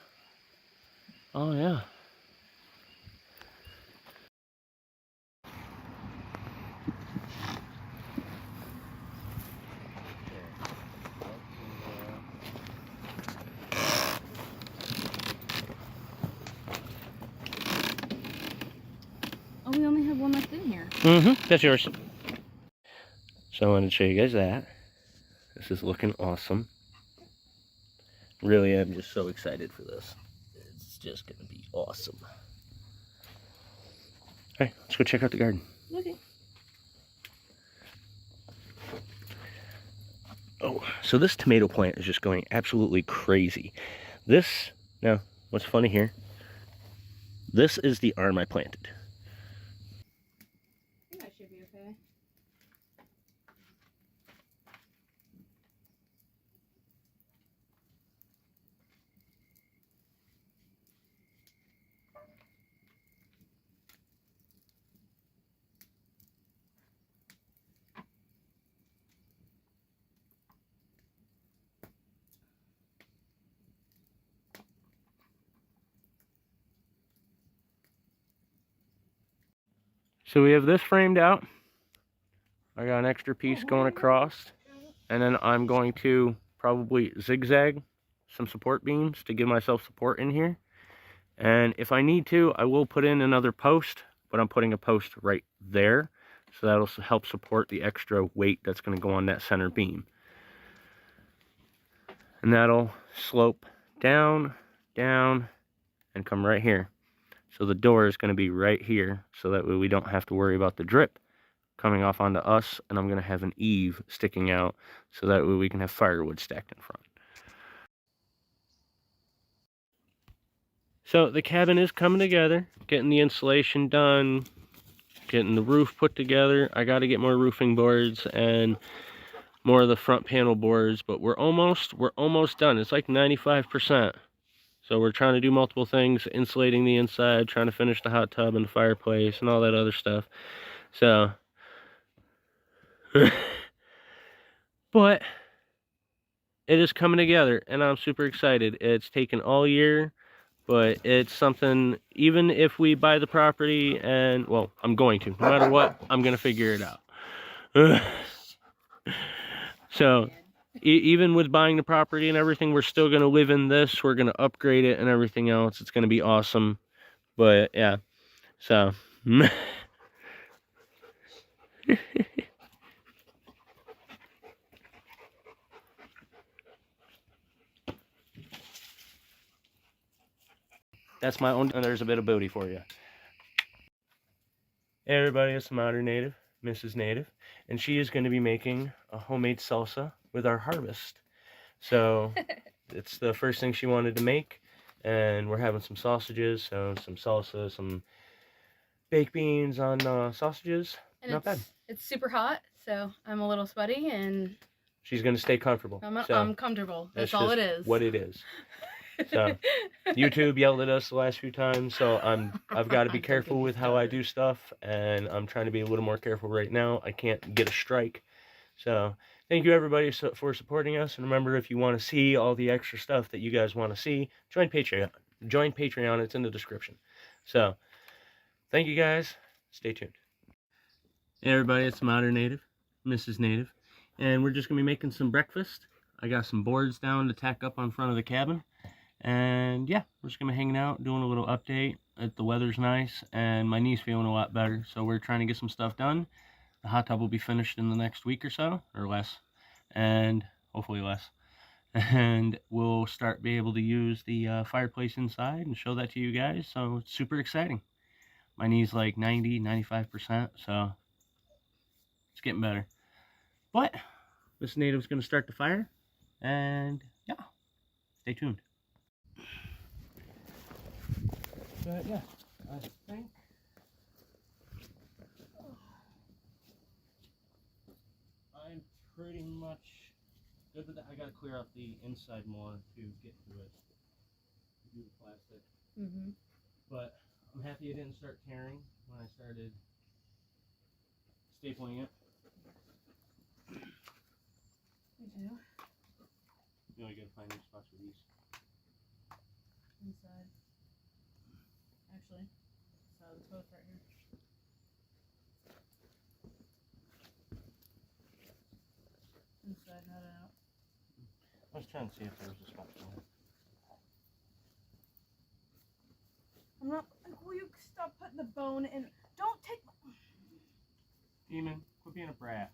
oh yeah. Oh, we only have one left in here. That's yours. So I wanted to show you guys that. This is looking awesome. Really, I'm just so excited for this. It's just gonna be awesome. Alright, let's go check out the garden. Okay. Oh, so this tomato plant is just going absolutely crazy. This, now, what's funny here, this is the arm I planted. I think that should be okay. So we have this framed out. I got an extra piece going across, and then I'm going to probably zigzag some support beams to give myself support in here. And if I need to, I will put in another post, but I'm putting a post right there, so that'll help support the extra weight that's going to go on that center beam. And that'll slope down, down, and come right here. So the door is going to be right here, so that way we don't have to worry about the drip coming off onto us, and I'm going to have an eave sticking out, so that way we can have firewood stacked in front. So the cabin is coming together, getting the insulation done, getting the roof put together. I got to get more roofing boards and more of the front panel boards, but we're almost done. It's like 95%. So we're trying to do multiple things, insulating the inside, trying to finish the hot tub and the fireplace and all that other stuff. So, but it is coming together, and I'm super excited. It's taken all year, but it's something, even if we buy the property, and, well, I'm going to. No matter what, I'm going to figure it out. So, even with buying the property and everything, we're still going to live in this. We're going to upgrade it and everything else. It's going to be awesome. But, yeah. So. That's my own, and there's a bit of booty for you. Hey everybody, it's the Modern Native, Mrs.Native, and she is going to be making a homemade salsa with our harvest. So it's the first thing she wanted to make, and we're having some sausages, so some salsa, some baked beans on sausages. And not bad. It's super hot, so I'm a little sweaty, and She's going to stay comfortable. I'm comfortable. That's all it is. What it is. So YouTube yelled at us the last few times, so I've got to be careful with how I do stuff, and I'm trying to be a little more careful right now. I can't get a strike. So thank you everybody for supporting us, and remember, if you want to see all the extra stuff that you guys want to see, join Patreon. It's in the description. So thank you guys. Stay tuned. Hey everybody, it's Modern Native, Mrs.Native, and we're just gonna be making some breakfast. I got some boards down to tack up on front of the cabin. And yeah, we're just gonna be hanging out, doing a little update. The weather's nice, and my knee's feeling a lot better, so we're trying to get some stuff done. The hot tub will be finished in the next week or so, or less, and hopefully less. And we'll start be able to use the fireplace inside and show that to you guys, so it's super exciting. My knee's like 90-95%, so it's getting better. But this native's gonna start the fire, and yeah, stay tuned. But yeah, I think I'm pretty much good with that. I gotta clear out the inside more to get to it. Do the plastic. But I'm happy it didn't start tearing when I started stapling it. Me too. You only gotta find new spots for these. Inside. Actually, so it's both right here. Inside, not out. I was trying to see if there was a spot for it. I'm not. Will you stop putting the bone in? Don't take. Demon, quit being a brat.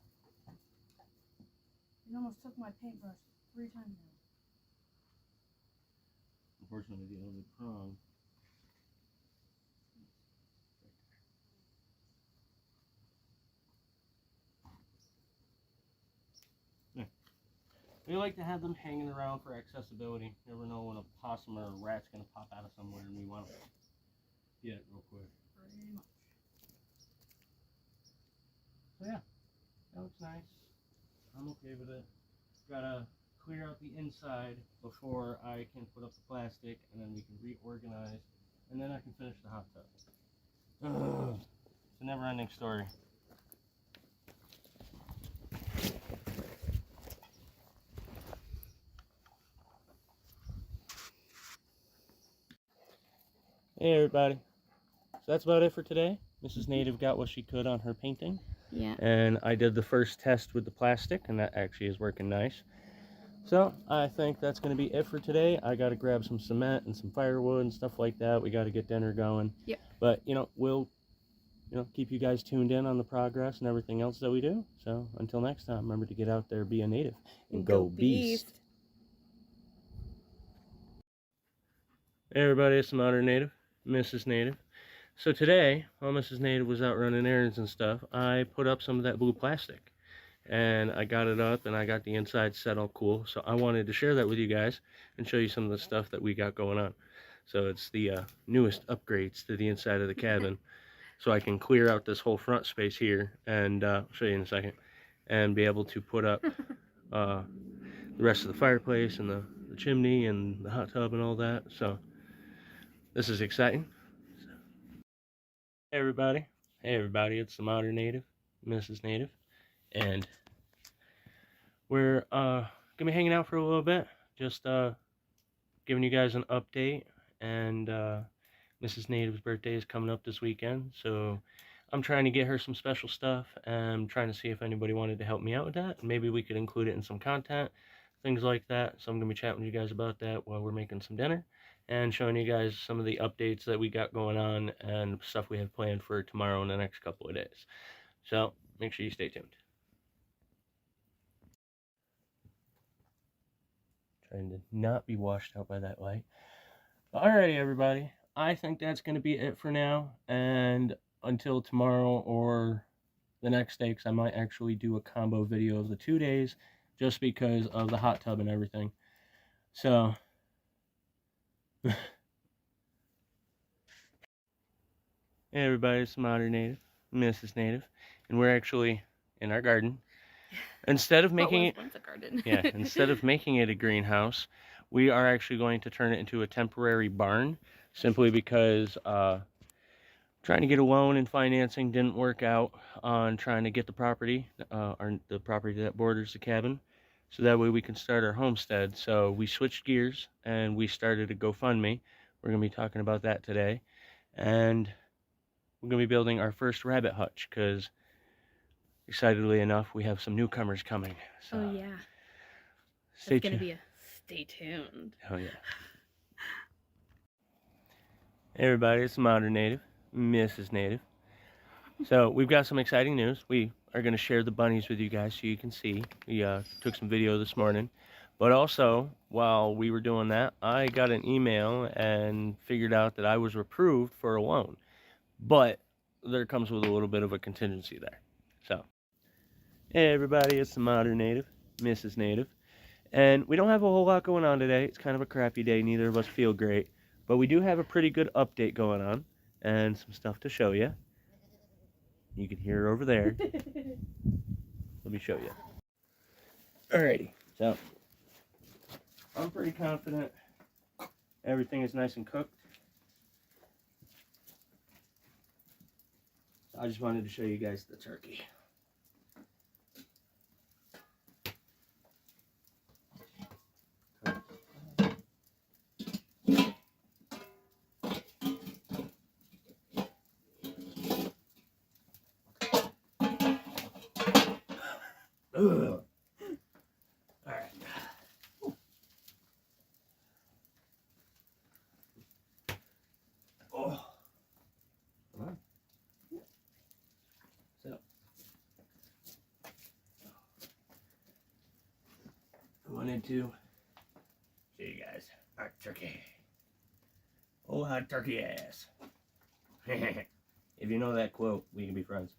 You almost took my paintbrush 3 times now. Unfortunately, the only prong. Yeah. We like to have them hanging around for accessibility. You never know when a possum or a rat's gonna pop out of somewhere and we want to get it real quick. Pretty much. So yeah, that looks nice. I'm okay with it. Gotta clear out the inside before I can put up the plastic, and then we can reorganize, and then I can finish the hot tub. Ugh. It's a never-ending story. Hey everybody. So that's about it for today. Mrs.Native got what she could on her painting. Yeah. And I did the first test with the plastic, and that actually is working nice. So I think that's going to be it for today. I got to grab some cement and some firewood and stuff like that. We got to get dinner going. Yep. But we'll keep you guys tuned in on the progress and everything else that we do. So until next time, remember to get out there, be a native, and go beast. Hey everybody, it's the Modern Native, Mrs.Native. So today, while Mrs. Native was out running errands and stuff, I put up some of that blue plastic. And I got it up and I got the inside set all cool. So I wanted to share that with you guys and show you some of the stuff that we got going on. So it's the newest upgrades to the inside of the cabin. So I can clear out this whole front space here, and I'll show you in a second, and be able to put up the rest of the fireplace and the chimney and the hot tub and all that. So this is exciting. Hey everybody, it's the Modern Native, Mrs. Native, and we're gonna be hanging out for a little bit, just giving you guys an update. And Mrs. Native's birthday is coming up this weekend, so I'm trying to get her some special stuff, and I'm trying to see if anybody wanted to help me out with that. Maybe we could include it in some content, things like that. So I'm gonna be chatting with you guys about that while we're making some dinner, and showing you guys some of the updates that we got going on and stuff we have planned for tomorrow and the next couple of days. So make sure you stay tuned. Trying to not be washed out by that light. Alrighty everybody, I think that's going to be it for now, and until tomorrow or the next day, because I might actually do a combo video of the 2 days just because of the hot tub and everything. So hey everybody, it's the Modern Native, Mrs. Native, and we're actually in our garden. Instead of making it once a garden. yeah, instead of making it a greenhouse, we are actually going to turn it into a temporary barn, simply because trying to get a loan and financing didn't work out on trying to get the property, the property that borders the cabin, so that way we can start our homestead. So we switched gears and we started a GoFundMe. We're going to be talking about that today, and we're going to be building our first rabbit hutch, because excitedly enough, we have some newcomers coming. So Oh yeah. Stay It's gonna tuned. be a stay tuned. Oh yeah. Hey everybody, it's the Modern Native, Mrs. Native. So we've got some exciting news. We are going to share the bunnies with you guys so you can see. We took some video this morning. But also, while we were doing that, I got an email and figured out that I was approved for a loan. But there comes with a little bit of a contingency there. So, hey everybody, it's the Modern Native, Mrs. Native. And we don't have a whole lot going on today. It's kind of a crappy day. Neither of us feel great. But we do have a pretty good update going on and some stuff to show you. You can hear her over there. Let me show you. Alrighty. So, I'm pretty confident everything is nice and cooked. I just wanted to show you guys the turkey. Ugh. All right. Oh. Come on. Sit up. I wanted to show you guys our turkey. Oh, hot turkey ass. If you know that quote, we can be friends.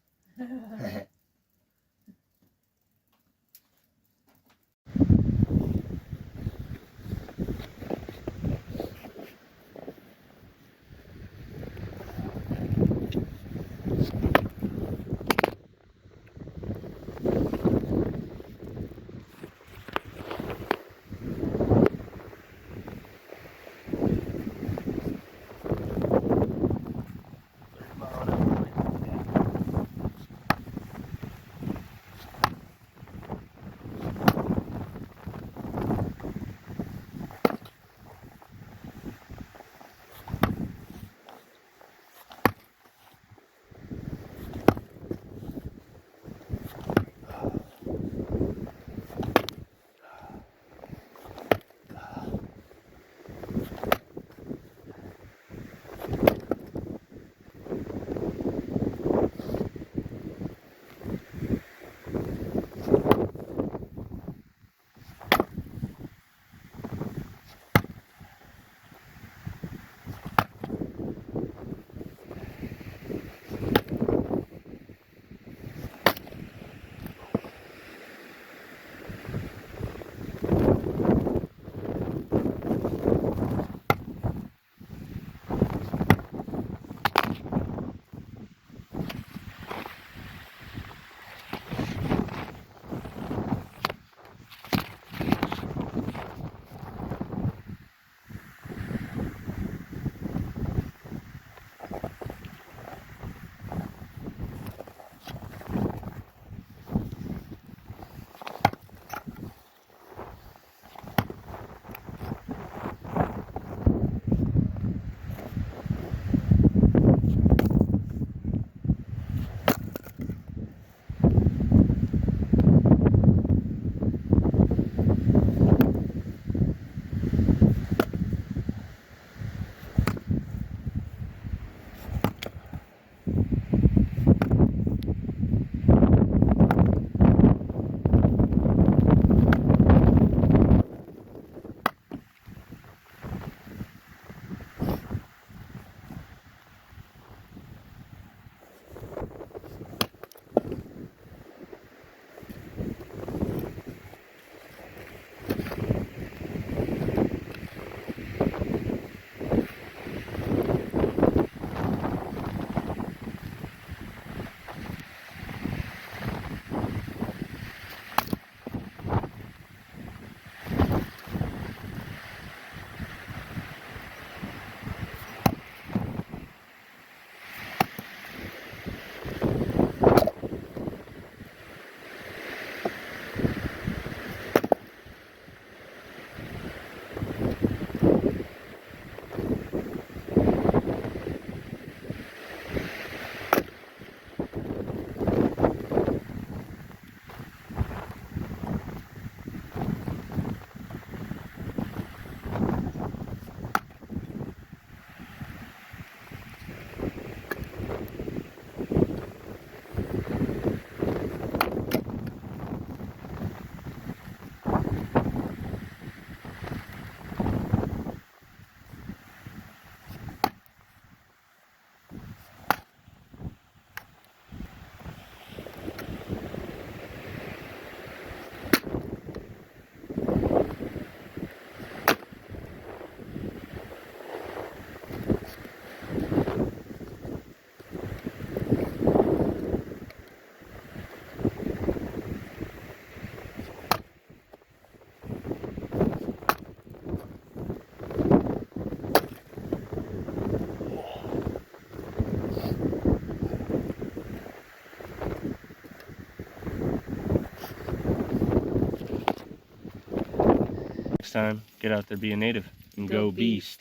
time, get out there, be a native, and go beast.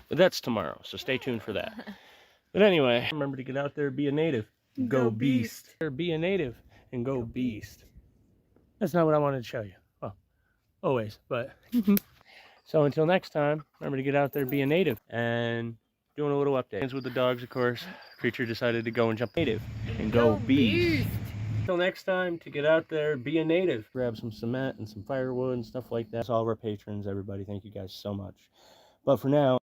But that's tomorrow, so stay tuned for that. But anyway, remember to get out there, be a native, go beast. Be a native and go beast. That's not what I wanted to show you. Well, always, but. So until next time, remember to get out there, be a native, and doing a little update. With the dogs, of course, Creature decided to go and jump native and go beast. Until next time, to get out there, be a native. Grab some cement and some firewood and stuff like that. That's all of our patrons, everybody. Thank you guys so much. But for now,